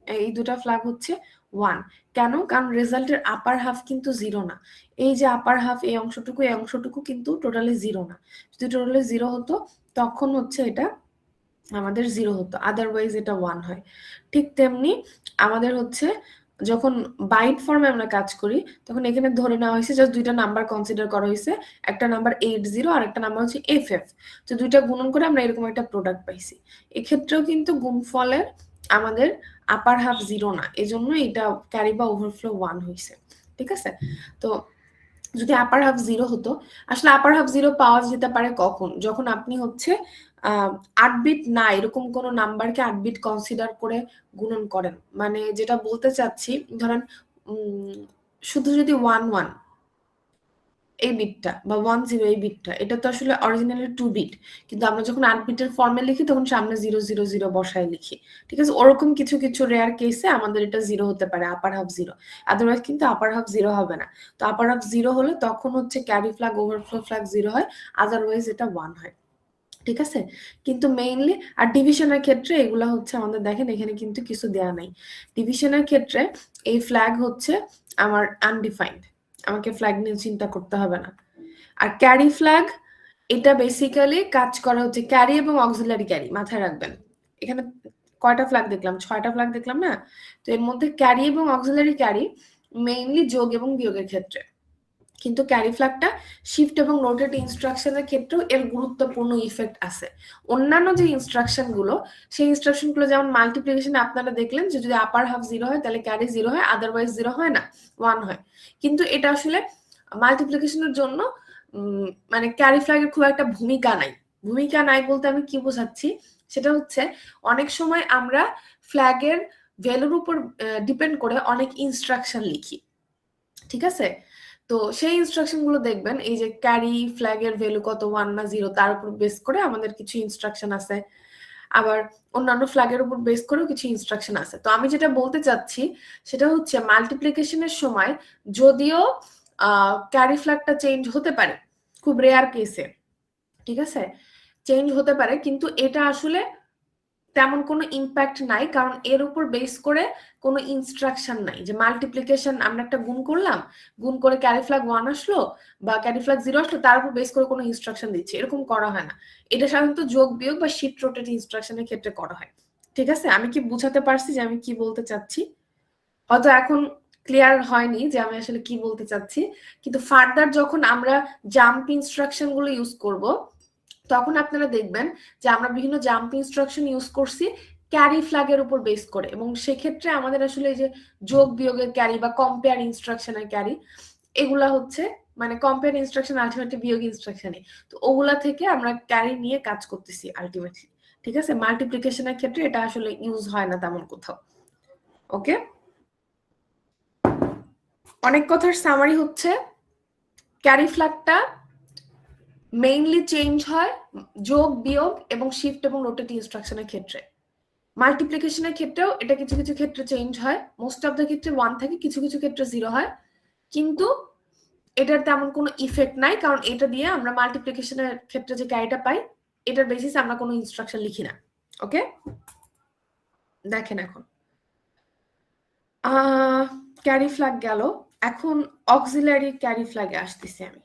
A: এই দুটা ফ্ল্যাগ হচ্ছে 1। কেন? কারণ রেজাল্টের আপার হাফ কিন্তু 0 না, এই যে আপার হাফ এই অংশটুকু কিন্তু টোটালি 0 না, যদি টোটালি 0 হতো তখন হচ্ছে এটা আমাদের 0 হতো, আদারওয়াইজ এটা 1 হয়। ঠিক তেমনি আমাদের হচ্ছে যখন বাইট ফর্মে আমরা কাজ করি তখন এখানে ধরে নেওয়া হয়েছে জাস্ট দুইটা নাম্বার কনসিডার করা হয়েছে, একটা নাম্বার 80 আর একটা নাম্বার হচ্ছে FF, তো দুইটা গুণন করে আমরা এরকম একটা প্রোডাক্ট পাইছি। এক্ষেত্রেও কিন্তু গুণফলের আমাদের আপার হাফ 0 না, এজন্য এটা ক্যারি বা ওভারফ্লো 1 হয়েছে, ঠিক আছে। তো যদি আপার হাফ 0 হতো, আসলে আপার হাফ 0 পাওয়া যেতে পারে কখন, যখন আপনি হচ্ছে 8 বিট না এরকম কোন নাম্বারকে 8 বিট কনসিডার করে গুণন করেন। মানে যেটা বলতে চাচ্ছি, ধরেন শুধু যদি 11 এই বিটটা বা 10 এই বিটটা, এটা তো আসলে অরিজিনালি 2 বিট, কিন্তু আমরা যখন 8 বিটের ফর্মে লিখি তখন সামনে 000 বসায় লিখি, ঠিক আছে। ওরকম কিছু কিছু রেয়ার কেসে আমাদের এটা 0 হতে পারে, আপার হাফ 0, আদারওয়াইজ কিন্তু আপার হাফ 0 হবে না। তো আপার হাফ 0 হলে তখন হচ্ছে ক্যারি ফ্ল্যাগ ওভারফ্লো ফ্ল্যাগ 0 হয়, আদারওয়াইজ এটা 1 হয়, ঠিক আছে। কিন্তু মেইনলি আর ডিভিশনের ক্ষেত্রে এগুলা হচ্ছে আমাদের দেখেন এখানে কিন্তু কিছু দেয়া নাই, ডিভিশনের ক্ষেত্রে এই ফ্ল্যাগ হচ্ছে আমার আনডিফাইন্ড, আমাকে ফ্ল্যাগ নিয়ে চিন্তা করতে হবে না। আর ক্যারি ফ্ল্যাগ এটা বেসিক্যালি কাজ করা হচ্ছে ক্যারি এবং অক্সিলারি ক্যারি, মাথায় রাখবেন। এখানে কয়টা ফ্ল্যাগ দেখলাম, 6টা ফ্ল্যাগ দেখলাম না, তো এর মধ্যে ক্যারি এবং অক্সিলারি ক্যারি মেইনলি যোগ এবং বিয়োগের ক্ষেত্রে, কিন্তু ক্যারি ফ্ল্যাগটা শিফট এবং রোটেট ইনস্ট্রাকশনের ক্ষেত্রেও এর গুরুত্বপূর্ণ ইফেক্ট আছে। অন্যান্য যে ইনস্ট্রাকশন গুলো, সেই ইনস্ট্রাকশন গুলো যেমন মাল্টিপ্লিকেশনে আপনারা দেখলেন যে যদি আপার হাফ 0 হয় তাহলে ক্যারি 0 হয়, আদারওয়াইজ 0 হয় না, 1 হয়। কিন্তু এটা আসলে মাল্টিপ্লিকেশনের জন্য মানে ক্যারি ফ্ল্যাগের খুব একটা ভূমিকা নাই বলতে আমি কি বোঝাচ্ছি, সেটা হচ্ছে অনেক সময় আমরা ফ্ল্যাগের ভ্যালুর উপর ডিপেন্ড করে অনেক ইনস্ট্রাকশন লিখি, ঠিক আছে। তো সেই ইনস্ট্রাকশন গুলো দেখবেন, এই যে ক্যারি ফ্ল্যাগের ভ্যালু কত 1 না 0 তার উপর বেস করে আমাদের কিছু ইনস্ট্রাকশন আছে, আবার অন্যান্য ফ্ল্যাগের উপর বেস করেও কিছু ইনস্ট্রাকশন আছে। তো আমি যেটা বলতে চাচ্ছি সেটা হচ্ছে মাল্টিপ্লিকেশনের সময় যদিও ক্যারি ফ্ল্যাগটা চেঞ্জ হতে পারে, খুব রেয়ার কেসে, ঠিক আছে, চেঞ্জ হতে পারে, কিন্তু এটা আসলে তেমন কোনো ইম্প্যাক্ট নাই, কারণ এর উপর বেস করে কোনো ইনস্ট্রাকশন নাই যে মাল্টিপ্লিকেশন আমরা একটা গুণ করলাম, গুণ করে ক্যারি ফ্ল্যাগ 1 আসলো বা ক্যারি ফ্ল্যাগ 0 আসলো, তার উপর বেস করে কোনো ইনস্ট্রাকশন দিচ্ছে, এরকম করা হয় না। এটা সাধারণত যোগ বিয়োগ বা শিফট রোটেট ইনস্ট্রাকশনের ক্ষেত্রে করা হয়, ঠিক আছে। আমি কি বুঝাতে পারছি যে আমি কি বলতে চাচ্ছি? হয়তো এখন ক্লিয়ার হয়নি যে আমি আসলে কি বলতে চাচ্ছি, কিন্তু ফার্দার যখন আমরা জাম্প ইনস্ট্রাকশন গুলো ইউজ করব তখন আপনারা দেখবেন যে আমরা বিভিন্ন জাম্প ইনস্ট্রাকশন ইউজ করছি ক্যারি ফ্ল্যাগের উপর বেস করে, এবং সেক্ষেত্রে আমাদের আসলে এই যে যোগ বিয়োগের ক্যারি বা কম্পেয়ার ইনস্ট্রাকশনের ক্যারি, এগুলা হচ্ছে মানে কম্পেয়ার ইনস্ট্রাকশন আলটিমেটলি বিয়োগ ইনস্ট্রাকশনে, তো ওগুলা থেকে আমরা ক্যারি নিয়ে কাজ করতেছি আলটিমেটলি। ঠিক আছে, মাল্টিপ্লিকেশনের ক্ষেত্রে এটা আসলে ইউজ হয় না তেমন কোথাও। ওকে, অনেক কথার সামারি হচ্ছে ক্যারি ফ্ল্যাগটা মেইনলি চেঞ্জ হয় যোগ বিয়োগ এবং শিফট এবং রোটেট ইনস্ট্রাকশনের ক্ষেত্রে। মাল্টিপ্লিকেশনের ক্ষেত্রেও এটা কিছু কিছু ক্ষেত্রে চেঞ্জ হয়, মোস্ট অফ দ্য ক্ষেত্রে 1 থাকে, কিছু কিছু ক্ষেত্রে 0 হয়, কিন্তু এটার তেমন কোনো ইফেক্ট নাই, কারণ এটা দিয়ে আমরা মাল্টিপ্লিকেশনের ক্ষেত্রে যে ক্যারিটা পাই এটার বেসিসে আমরা কোনো ইনস্ট্রাকশন লিখি না। ওকে, দেখেন এখন ক্যারি ফ্ল্যাগ গেল, এখন অক্সিলারি ক্যারি ফ্ল্যাগে আসতেছি আমি।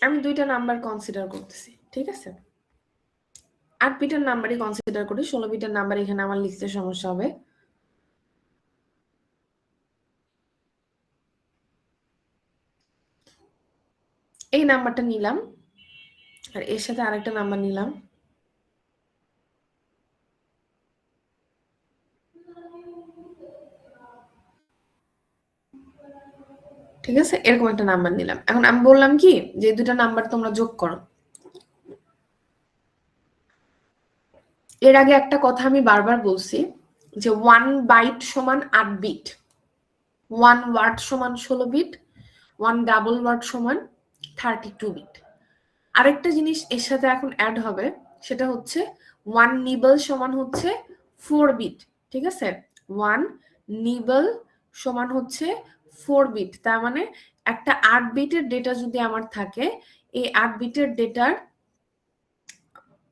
A: আমি 2টা নাম্বার কনসিডার করতেছি, ঠিক আছে? 8 বিটের নাম্বারই কনসিডার করি, 16 বিটের নাম্বার এখানে আমার লিখতে সমস্যা হবে। এই নাম্বারটা নিলাম আর এর সাথে আরেকটা নাম্বার নিলাম। ঠিক আছে, এরকম একটা নাম্বার নিলাম। এখন আমি বললাম কি যে 2টা নাম্বার তোমরা যোগ করো। এর আগে একটা কথা আমি বারবার বলছি যে 1 বাইট সমান 8 বিট, 1 ওয়ার্ড সমান 16 বিট, 1 ডাবল ওয়ার্ড সমান 32 বিট। আরেকটা জিনিস এর সাথে এখন অ্যাড হবে, সেটা হচ্ছে 1 নিবল সমান হচ্ছে 4 বিট। ঠিক আছে, 1 নিবল সমান হচ্ছে 4 বিট। তার মানে একটা 8 বিটের ডেটা যদি আমার থাকে, এই 8 বিটের ডেটার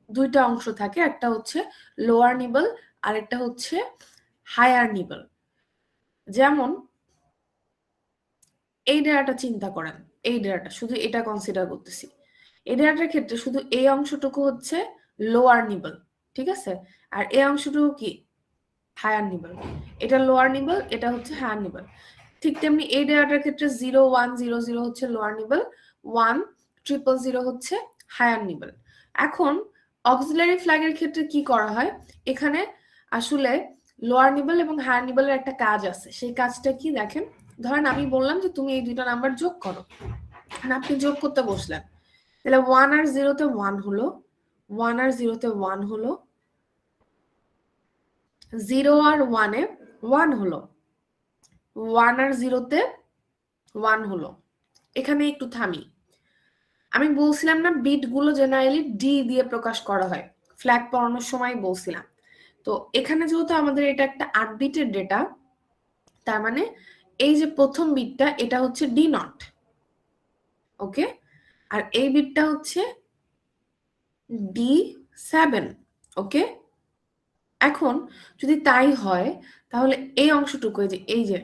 A: 2টা অংশ থাকে, একটা হচ্ছে লোয়ার নিবল আর একটা হচ্ছে হায়ার নিবল। যেমন এই ডেটাটা চিন্তা করেন, এই ডেটাটা শুধু এটা কনসিডার করতেছি, এই ডেটাটার ক্ষেত্রে শুধু এই অংশটুকু হচ্ছে লোয়ার নিবল, ঠিক আছে, আর এই অংশটুকু কি হায়ার নিবল। এটা লোয়ার নিবল, এটা হচ্ছে হায়ার নিবল। ঠিক তেমনি এই ডেটাটার ক্ষেত্রে 0 1 0 0 হচ্ছে লোয়ার নিবল, 1 0 0 হচ্ছে হায়ার নিবল। এখন অক্সিলারি ফ্ল্যাগের ক্ষেত্রে কি করা হয়, এখানে আসলে লোয়ার নিবল এবং হায়ার নিবলের একটা কাজ আছে। সেই কাজটা কি দেখেন, ধরেন আমি বললাম যে তুমি এই 2টা নাম্বার যোগ করো, আর আপনি যোগ করতে বসলেন, তাহলে 1 আর 0 তে 1 হলো, 1 আর 0 তে 1 হলো, 0 আর 1 এ 1 হলো, 1 আর 0 তে 1 হলো। এখানে একটু থামি, আমি বলছিলাম না বিটগুলো জেনারেলি ডি দিয়ে প্রকাশ করা হয়, ফ্ল্যাগ পড়ানোর সময় বলছিলাম। তো এখানে যেহেতু আমাদের এটা একটা 8 বিটের ডেটা, তার মানে এই যে প্রথম বিটটা এটা হচ্ছে ডি নট, ওকে, আর এই বিটটা হচ্ছে D7, ওকে। এখন যদি তাই হয় তাহলে এই অংশটুকু এই যে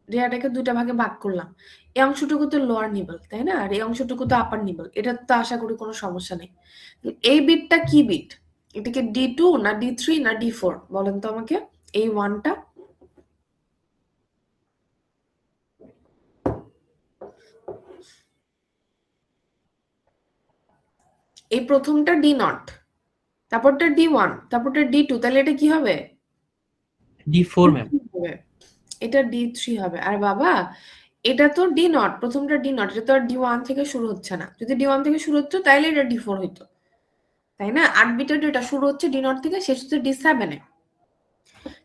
A: ডেটাটাকে 2টা ভাগে ভাগ করলাম, এই অংশটুকু তো লোয়ার নিবল, তাই না, আর এই অংশটুকু তো আপার নিবল, এটা তো আশা করি কোনো সমস্যা নেই। এই বিটটা কি বিট, এটাকে D2 না D3 না D4 বলেন তো আমাকে, এই 1টা এই প্রথমটা ডি নট, তারপরটা D1, তারপরটা D2, তাহলে এটা কি হবে
C: D4 ম্যাম।
A: এটা D3 হবে। আর বাবা এটা তো ডি নট, প্রথমটা ডি নট, এটা তো আর D1 থেকে শুরু হচ্ছে না। যদি D1 থেকে শুরু হতো তাহলে এটা D4 হইতো, তাই না? 8 বিটের ডেটা শুরু হচ্ছে ডি নট থেকে, শেষ হচ্ছে D7 এ।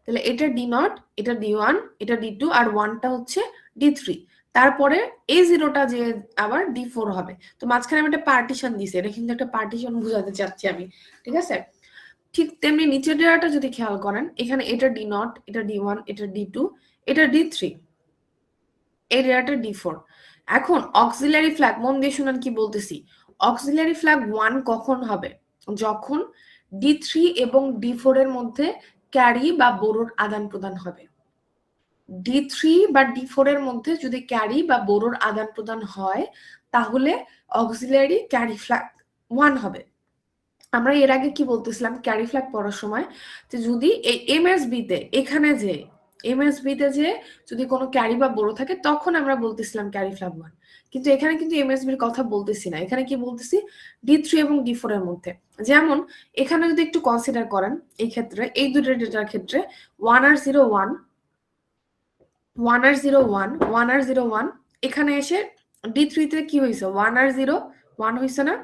A: তাহলে এটা ডি নট, এটা D1, এটা D2 আর 1টা হচ্ছে D3। তারপরে এই 0টা যে আবার D4 হবে। তো মাঝখানে আমি একটা পার্টিশন দিছি, এটা কিন্তু একটা পার্টিশন বোঝাতে চাচ্ছি আমি, ঠিক আছে? ঠিক তেমনি নিচের ডেটাটা যদি খেয়াল করেন, এখানে এটা ডি নট, এটা D1, এটা D2, এটা D3, এই ডেটাটা D4। এখন অক্সিলারি ফ্ল্যাগ, মন দিয়ে শুনেন কি বলতেছি, অক্সিলারি ফ্ল্যাগ 1 কখন হবে, যখন D3 এবং D4 এর মধ্যে ক্যারি বা বোরোর আদান প্রদান হবে। D3 বা D4 এর মধ্যে যদি ক্যারি বা বোরোর আদান প্রদান হয়, তাহলে অক্সিলারি ক্যারি ফ্ল্যাগ 1 হবে। আমরা এর আগে কি বলতেছিলাম ক্যারি ফ্ল্যাগ পড়ার সময়, যে যদি এই এমএসবিতে এখানে যে এমএসবিতে যে যদি কোনো ক্যারি বা বড় থাকে তখন আমরা বলতেছিলাম ক্যারি ফ্ল্যাগ 1, কিন্তু এখানে কিন্তু এমএসবির কথা বলতেছি না, এখানে কি বলতেছি D3 এবং D4 এর মধ্যে। যেমন এখানে যদি একটু কনসিডার করেন, এই ক্ষেত্রে এই দুটো ডেটার ক্ষেত্রে 1 আর 0 1, 1 আর 0 1, 1 আর 0 1, এখানে এসে D3 তে কি হয়েছে 1 আর 0 1 হয়েছে না,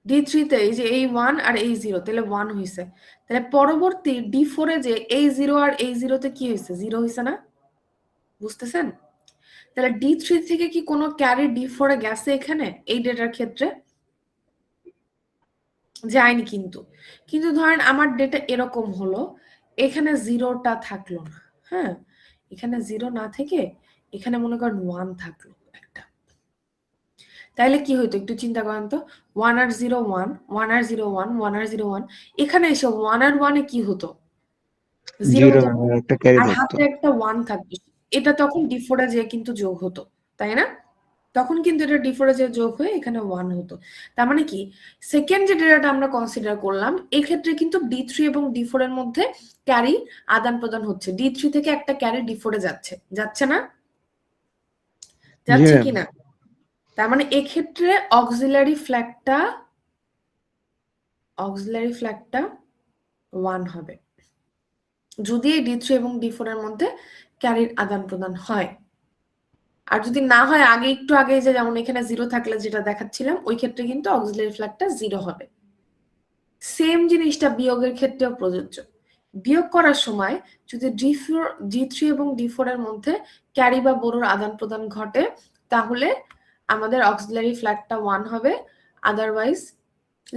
A: D3 তে এই যে এই 1 আর এই 0 তাহলে 1 হয়েছে, তাহলে পরবর্তী D4 এ যে এই 0 আর এই 0 তে কি হয়েছে 0 হয়েছে না, বুঝতেছেন? তাহলে D3 থেকে কি কোনো ক্যারি D4 এ গেছে এখানে এই ডেটার ক্ষেত্রে? যায়নি কিন্তু। কিন্তু ধরেন আমার ডেটা এরকম হলো, এখানে 0টা থাকলো না, হ্যাঁ, এখানে 0 না থেকে এখানে মনে করেন 1 থাকলো একটা, তাইলে কি হইতো একটু চিন্তা করেন তো, 1 আর 0 1, 1 আর 0 1, 1 আর 0 1, এখানে এসে 1 আর 1 এ কি হতো 0
B: জিরো
A: হতো না?
B: একটা ক্যারি
A: আর
B: থাকতো।
A: হাতে একটা 1 থাকতো, এটা তখন D4 এ যেয়ে কিন্তু যোগ হতো, তাই না? তখন কিন্তু এটা D4 এ যেয়ে যোগ হয়ে এখানে 1 হতো। তার মানে কি সেকেন্ড যে ডেটাটা আমরা কনসিডার করলাম এক্ষেত্রে কিন্তু D3 এবং D4 এর মধ্যে ক্যারি আদান প্রদান হচ্ছে, D3 থেকে একটা ক্যারি D4 এ যাচ্ছে, যাচ্ছে না,
B: জি
A: যাচ্ছে
B: ম্যাম।
A: কিনা? তার মানে এক্ষেত্রে অক্সিলারি ফ্ল্যাগটা 1 হবে যদি এই D3 এবং D4 এর মধ্যে ক্যারির আদান প্রদান হয়। আর যদি না হয় একটু আগে যে যেমন এখানে 0 থাকলে যেটা দেখাচ্ছিলাম ওই ক্ষেত্রে কিন্তু অক্সিলারি ফ্ল্যাগটা 0 হবে। সেম জিনিসটা বিয়োগের ক্ষেত্রেও প্রযোজ্য। বিয়োগ করার সময় যদি D3 এবং D4 এর মধ্যে ক্যারি বা বড়োর আদান প্রদান ঘটে তাহলে আমাদের অক্সিলারি ফ্ল্যাগটা 1 হবে, আদারওয়াইজ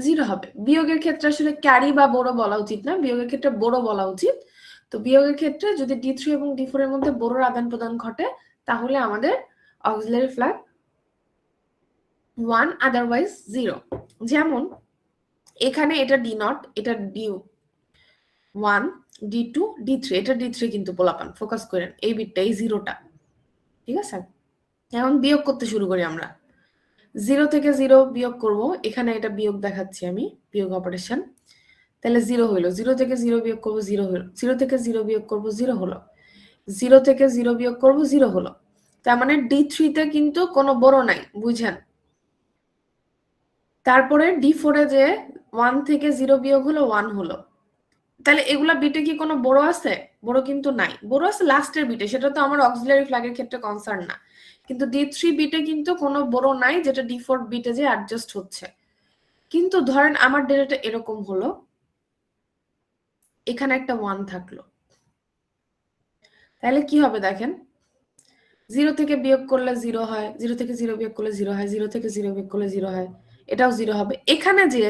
A: 0 হবে। বিয়োগের ক্ষেত্রে আসলে ক্যারি বা বড়ো বলা উচিত না, বিয়োগের ক্ষেত্রে বড়ো বলা উচিত। তো বিয়োগের ক্ষেত্রে যদি D3 এবং D4 এর মধ্যে বড়োর আদান প্রদান ঘটে তাহলে আমাদের অক্সিলারি ফ্ল্যাগ 1, আদারওয়াইজ 0। যেমন এখানে এটা D0, এটা D1, D2, D3, এটা D3 কিন্তু পোলাপান, ফোকাস করেন এই বিটটা, এই 0টা, ঠিক আছে? এখন বিয়োগ করতে শুরু করি আমরা। 0 থেকে 0 বিয়োগ করব, এখানে এটা বিয়োগ দেখাচ্ছি আমি, বিয়োগ অপারেশন। তাহলে 0 হইলো, 0 থেকে 0 বিয়োগ করব 0 হলো, 0 থেকে 0 বিয়োগ করব 0 হলো, 0 থেকে 0 বিয়োগ করব 0 হলো। তার মানে D3 তে কিন্তু কোনো বড় নাই, বুঝেন? তারপরে D4 এ যে 1 থেকে 0 বিয়োগ হলো 1 হলো। তাহলে এগুলা বিটে কি কোনো বড় আছে? বড় কিন্তু নাই, বড় আছে লাস্টের বিটে, সেটা তো আমার অক্সিলারি ফ্ল্যাগের ক্ষেত্রে কনসার্ন না। কিন্তু D3 বিটে কিন্তু কোনো বড় নাই যেটা D4 বিটে যে অ্যাডজাস্ট হচ্ছে। কিন্তু ধরেন আমার ডেটাটা এরকম হলো, এখানে একটা 1 থাকলো, তাহলে কি হবে দেখেন, 0 থেকে বিয়োগ করলে 0 হয়, 0 থেকে 0 বিয়োগ করলে 0 হয়, 0 থেকে 0 বিয়োগ করলে 0 হয়, এটাও 0 হবে। এখানে যে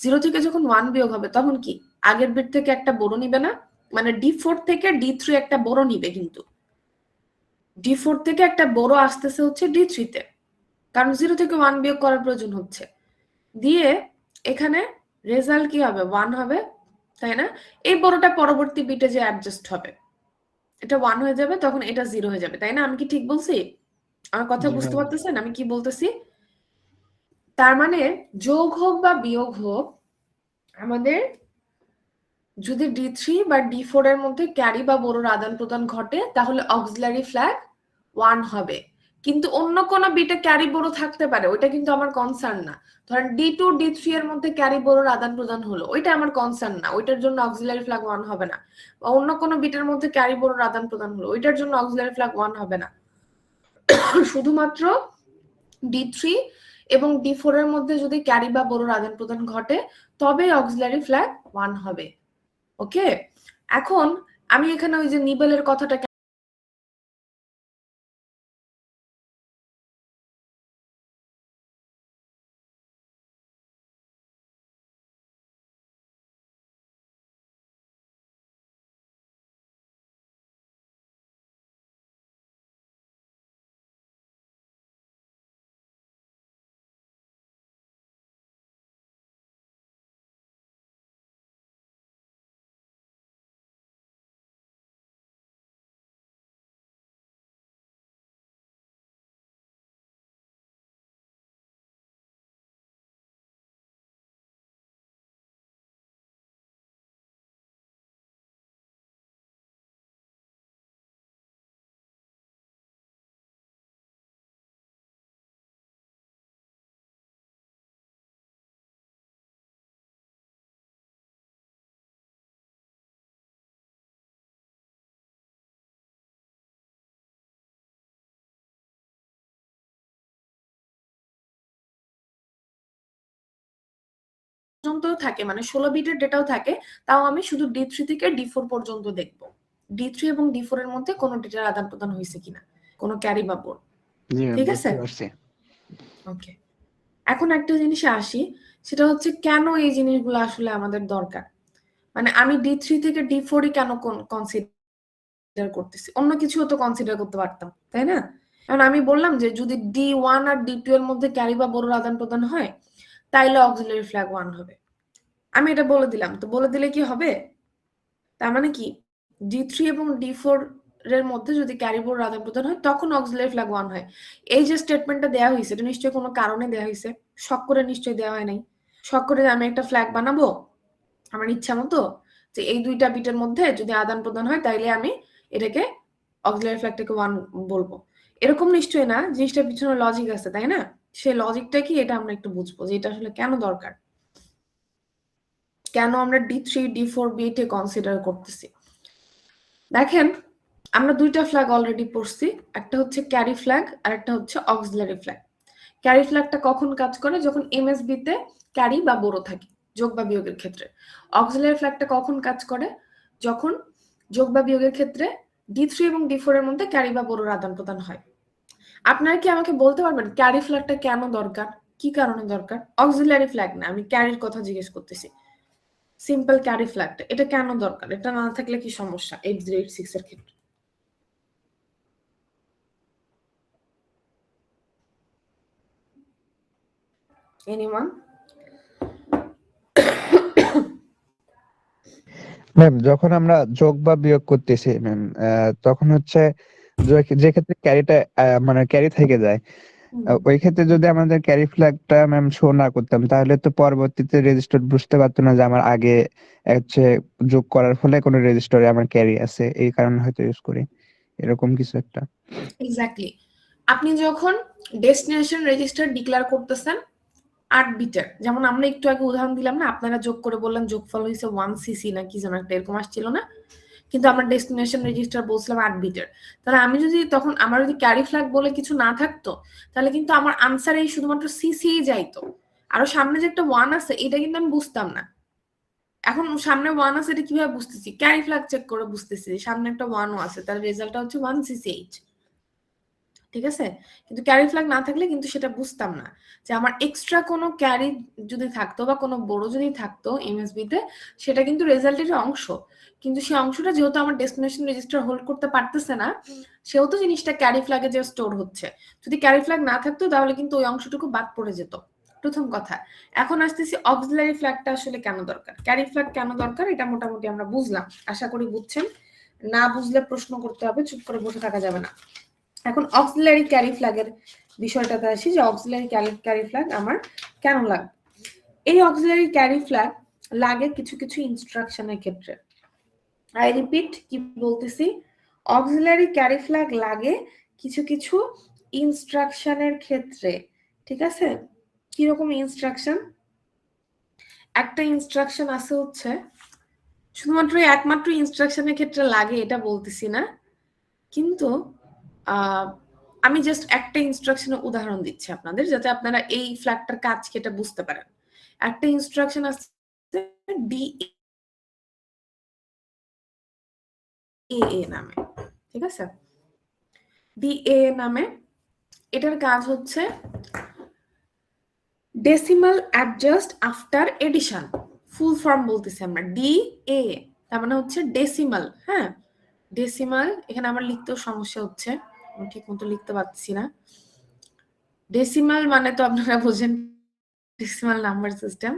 A: 0 থেকে যখন 1 বিয়োগ হবে তখন কি আগের বিট থেকে একটা বড় নিবে না? মানে D4 থেকে D3 একটা বড় নিবে, কিন্তু D4 থেকে একটা বড় আসতেছে হচ্ছে D3 তে, কারণ 0 থেকে 1 বিয়োগ করার প্রয়োজন হচ্ছে। দিয়ে এখানে রেজাল্ট কি হবে 1 হবে, তাই না? এই বড়টা পরবর্তী বিটে যে অ্যাডজাস্ট হবে, এটা 1 হয়ে যাবে, তখন এটা 0 হয়ে যাবে, তাই না? আমি কি ঠিক বলছি? আমার কথা
B: জি
A: বুঝতে
B: ম্যাম।
A: পারতেছেন আমি কি বলতেছি? তার মানে যোগ হোক বা বিয়োগ হোক, আমাদের যদি D3 বা D4 এর মধ্যে ক্যারি বা বড়োর আদান প্রদান ঘটে তাহলে অক্সিলারি ফ্ল্যাগ 1 হবে। কিন্তু অন্য কোনো বিটে ক্যারি বড় থাকতে পারে, ওইটা কিন্তু আমার কনসার্ন না। ধরেন D2 D3 এর মধ্যে ক্যারি বড়োর আদান প্রদান হলো, ওইটা আমার কনসার্ন না, ওইটার জন্য অক্সিলারি ফ্ল্যাগ 1 হবে না। বা অন্য কোনো বিটের মধ্যে ক্যারি বড়োর আদান প্রদান হলো, ওইটার জন্য অক্সিলারি ফ্ল্যাগ 1 হবে না। শুধুমাত্র D3 এবং D4 এর মধ্যে যদি ক্যারি বা বড়োর আদান প্রদান ঘটে তবেই অক্সিলারি ফ্ল্যাগ 1 হবে। ওকে, এখন আমি এখানে ওই যে নিবেলের কথাটা পর্যন্ত থাকে, মানে 16 বিটের ডেটাও থাকে, তাও আমি শুধু D3 থেকে D4 পর্যন্ত দেখব D3 এবং D4 এর মধ্যে কোনো ডেটার আদান প্রদান হয়েছে কিনা, কোনো ক্যারি বা বোর্ড।
B: জি ম্যাম,
A: ঠিক আছে,
B: বুঝতে পারছি।
A: ওকে। এখন একটা জিনিসে আসি, সেটা হচ্ছে কেন এই জিনিসগুলো আসলে আমাদের দরকার। মানে আমি D3 থেকে D4 কেন কনসিডার করতেছি, অন্য কিছুও তো কনসিডার করতে পারতাম, তাই না? কারণ আমি বললাম যে যদি D1 আর D2 এর মধ্যে ক্যারি বা বোর্ডের আদান প্রদান হয়, তাইলে অক্সিলারি ফ্ল্যাগ 1 হবে। আমি এটা বলে দিলাম, তো বলে দিলে কি হবে? তার মানে কি D3 এবং D4 এর মধ্যে যদি ক্যারি বোর্ড আদান প্রদান হয়, তখন অক্সিলারি ফ্ল্যাগ 1 হয়। এই যে স্টেটমেন্টটা দেওয়া হয়েছে, এটা নিশ্চয়ই কোনো কারণে দেওয়া হয়েছে, শখ করে নিশ্চয়ই দেওয়া হয় নাই। শখ করে আমি একটা ফ্ল্যাগ বানাবো আমার ইচ্ছা মতো, যে এই দুইটা বিটের মধ্যে যদি আদান প্রদান হয়, তাইলে আমি এটাকে অক্সিলারি ফ্ল্যাগটাকে 1 বলবো, এরকম নিশ্চয়ই না। জিনিসটার পিছনে লজিক আছে, তাই না? সেই লজিকটা কি, এটা আমরা একটু বুঝবো যে এটা আসলে কেন দরকার, কেন আমরা D3 D4 বিটে কনসিডার করতেছি। দেখেন, আমরা দুইটা ফ্ল্যাগ অলরেডি পড়ছি, একটা হচ্ছে ক্যারি ফ্ল্যাগ আর একটা হচ্ছে অক্সিলারি ফ্ল্যাগ। ক্যারি ফ্ল্যাগটা কখন কাজ করে? যখন এমএসবি তে ক্যারি বা বড় থাকে, যোগ বা বিয়োগের ক্ষেত্রে। অক্সিলারি ফ্ল্যাগটা কখন কাজ করে? যখন যোগ বা বিয়োগের ক্ষেত্রে D3 এবং D4 এর মধ্যে ক্যারি বা বড়র আদান প্রদান হয়। আপনারা কি আমাকে বলতে পারবেন ক্যারি ফ্ল্যাগটা কেন দরকার, কি কারণে দরকার? অক্সিলারি ফ্ল্যাগ না, আমি ক্যারির কথা জিজ্ঞেস করতেছি। সিম্পল ক্যারি ফ্ল্যাগটা এটা কেন দরকার? এটা না থাকলে কি সমস্যা 8086 এর ক্ষেত্রে? এনিওয়ান?
B: ম্যাম, যখন আমরা যোগ বা বিয়োগ করতেছি ম্যাম, তখন হচ্ছে যে ক্ষেত্রে ক্যারিটা মানে ক্যারি থেকে যায়, ওই ক্ষেত্রে যদি আমাদের ক্যারি ফ্ল্যাগটা ম্যাম শো না করতাম, তাহলে তো পরবর্তীতে রেজিস্টার বুঝতে পারতো না যে আমার আগে হচ্ছে যোগ করার ফলে কোনো রেজিস্টারে আমার ক্যারি আছে, এই কারণে হয়তো ইউজ করি, এরকম কিছু একটা।
A: এক্স্যাক্টলি। আপনি যখন ডেস্টিনেশন রেজিস্টার ডিক্লেয়ার করতেছেন 8 বিটের, যেমন আমরা একটু আগে উদাহরণ দিলাম না, আপনারা যোগ করে বললেন যোগফল হয়েছে 1cc না কি যেন একটা এরকম আসছিল না, কিন্তু আমরা ডেস্টিনেশন রেজিস্টার বলছিলাম 8 বিটের। তাহলে আমি যদি তখন আমার যদি ক্যারি ফ্ল্যাগ বলে কিছু না থাকতো, তাহলে কিন্তু আমার আনসারে শুধুমাত্র সিসি যাইতো, আরো সামনে যে একটা 1 আছে এটা কিন্তু আমি বুঝতাম না। এখন সামনে 1 আছে, এটা কিভাবে বুঝতেছি? ক্যারি ফ্ল্যাগ চেক করে বুঝতেছি সামনে একটা 1ও আছে, তার রেজাল্টটা হচ্ছে 1cch। ঠিক আছে, কিন্তু ক্যারি ফ্ল্যাগ না থাকলে কিন্তু সেটা বুঝতাম না যে আমার এক্সট্রা কোনো ক্যারি যদি থাকতো বা কোনো বড় যদি থাকতো এমএসবি তে, সেটা কিন্তু রেজাল্টের অংশ, কিন্তু সেই অংশটা যেহেতু আমার ডেস্টিনেশন রেজিস্টার হোল্ড করতে পারতেছে না, সেহেতু জিনিসটা ক্যারি ফ্ল্যাগে যে স্টোর হচ্ছে। যদি ক্যারি ফ্ল্যাগ না থাকতো তাহলে কিন্তু ওই অংশটুকু বাদ পড়ে যেত, প্রথম কথা। এখন আসতেছি অক্সিলারি ফ্ল্যাগটা আসলে কেন দরকার, ক্যারি ফ্ল্যাগ কেন দরকার, এটা মোটামুটি আমরা বুঝলাম, আশা করি বুঝছেন। না বুঝলে প্রশ্ন করতে হবে, চুপ করে বসে থাকা যাবে না। এখন অক্সিলারি ক্যারি ফ্ল্যাগের বিষয়টাতে আসি, যে অক্সিলারি ক্যারি ফ্ল্যাগ আমার কেন লাগে। এই অক্সিলারি ক্যারি ফ্ল্যাগ লাগে কিছু কিছু ইনস্ট্রাকশনের ক্ষেত্রে। আই রিপিট, কি বলতেছি, অক্সিলারি ক্যারি ফ্ল্যাগ লাগে কিছু কিছু ইনস্ট্রাকশনের ক্ষেত্রে। ঠিক আছে, কিরকম ইনস্ট্রাকশন? একটা ইনস্ট্রাকশন আছে হচ্ছে, শুধুমাত্র একমাত্র ইনস্ট্রাকশনের ক্ষেত্রে লাগে এটা বলতেছি না, কিন্তু আমি জাস্ট একটা ইনস্ট্রাকশনের উদাহরণ দিচ্ছি আপনাদের, যাতে আপনারা এই ফ্ল্যাগটার কাজ কেটে বুঝতে পারেন। একটা ইনস্ট্রাকশন আছে DAA নামে, ঠিক আছে? DAA নামে, এটার কাজ হচ্ছে decimal adjust after addition. Full form বলতেছি আমরা DAA, তার মানে হচ্ছে ডেসিমাল। হ্যাঁ, ডেসিমাল, এখানে আমার লিখতেও সমস্যা হচ্ছে, আমি ঠিক মতো লিখতে পারছি না। ডেসিমাল মানে তো আপনারা বোঝেন, ডেসিমাল নাম্বার সিস্টেম।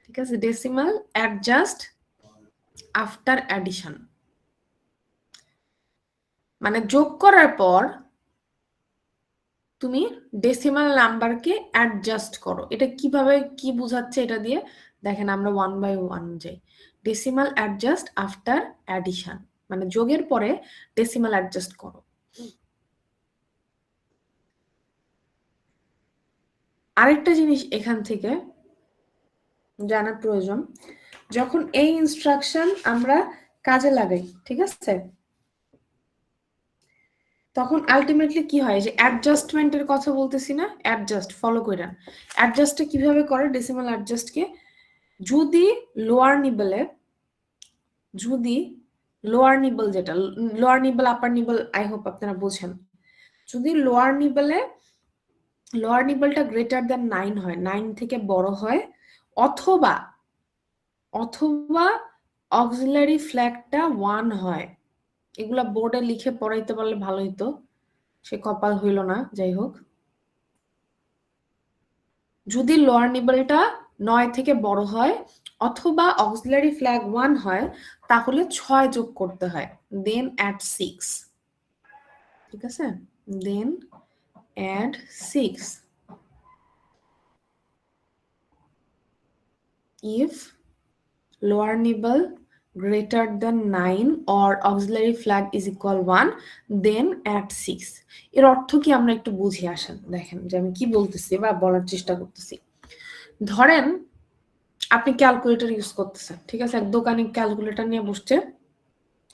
A: ঠিক আছে, ডেসিমাল অ্যাডজাস্ট আফটার অ্যাডিশন, মানে যোগ করার পর তুমি ডেসিমাল নাম্বারকে অ্যাডজাস্ট করো। এটা কিভাবে, কি বোঝাচ্ছে এটা দিয়ে? দেখেন, আমরা 1 বাই 1 যাই। ডেসিমাল অ্যাডজাস্ট আফটার অ্যাডিশন মানে যোগের পরে ডেসিমাল অ্যাডজাস্ট করো। আরেকটা জিনিস এখান থেকে জানার প্রয়োজন, যখন এই ইনস্ট্রাকশন আমরা কাজে লাগাই, ঠিক আছে, তখন আলটিমেটলি কি হয়, যে অ্যাডজাস্টমেন্টের কথা বলতেছি না, অ্যাডজাস্ট ফলো করেন। অ্যাডজাস্টটা কিভাবে করে, ডেসিমাল অ্যাডজাস্টকে যদি লোয়ার নিবলে, যদি লোয়ার নিবল, যেটা lower nibble upper nibble, I hope আপনারা বোঝেন, যদি লোয়ার নিবলটা গ্রেটার দ্যান 9 হয়, 9 থেকে বড় হয়, অথবা অক্সিলারি ফ্ল্যাগটা 1 হয়, এগুলা বোর্ডে লিখে পড়াইতে পারলে ভালো হইতো, সে কপাল হইল না, যাই হোক। যদি লোয়ার নিবলটা 9 থেকে বড় হয় অথবা অক্সিলারি ফ্ল্যাগ 1 হয়, তাহলে 6 যোগ করতে হয়, দেন অ্যাড 6, ঠিক আছে, দেন add 6 if lower nibble greater than 9 or auxiliary flag is equal 1, then add 6। এর অর্থ কি আমরা একটু বুঝে আসেন, দেখেন যে আমি কি বলতেছি বা বলার চেষ্টা করতেছি। ধরেন আপনি ক্যালকুলেটর ইউজ করতেছেন, ঠিক আছে, এক দোকানে ক্যালকুলেটর নিয়ে বসছে,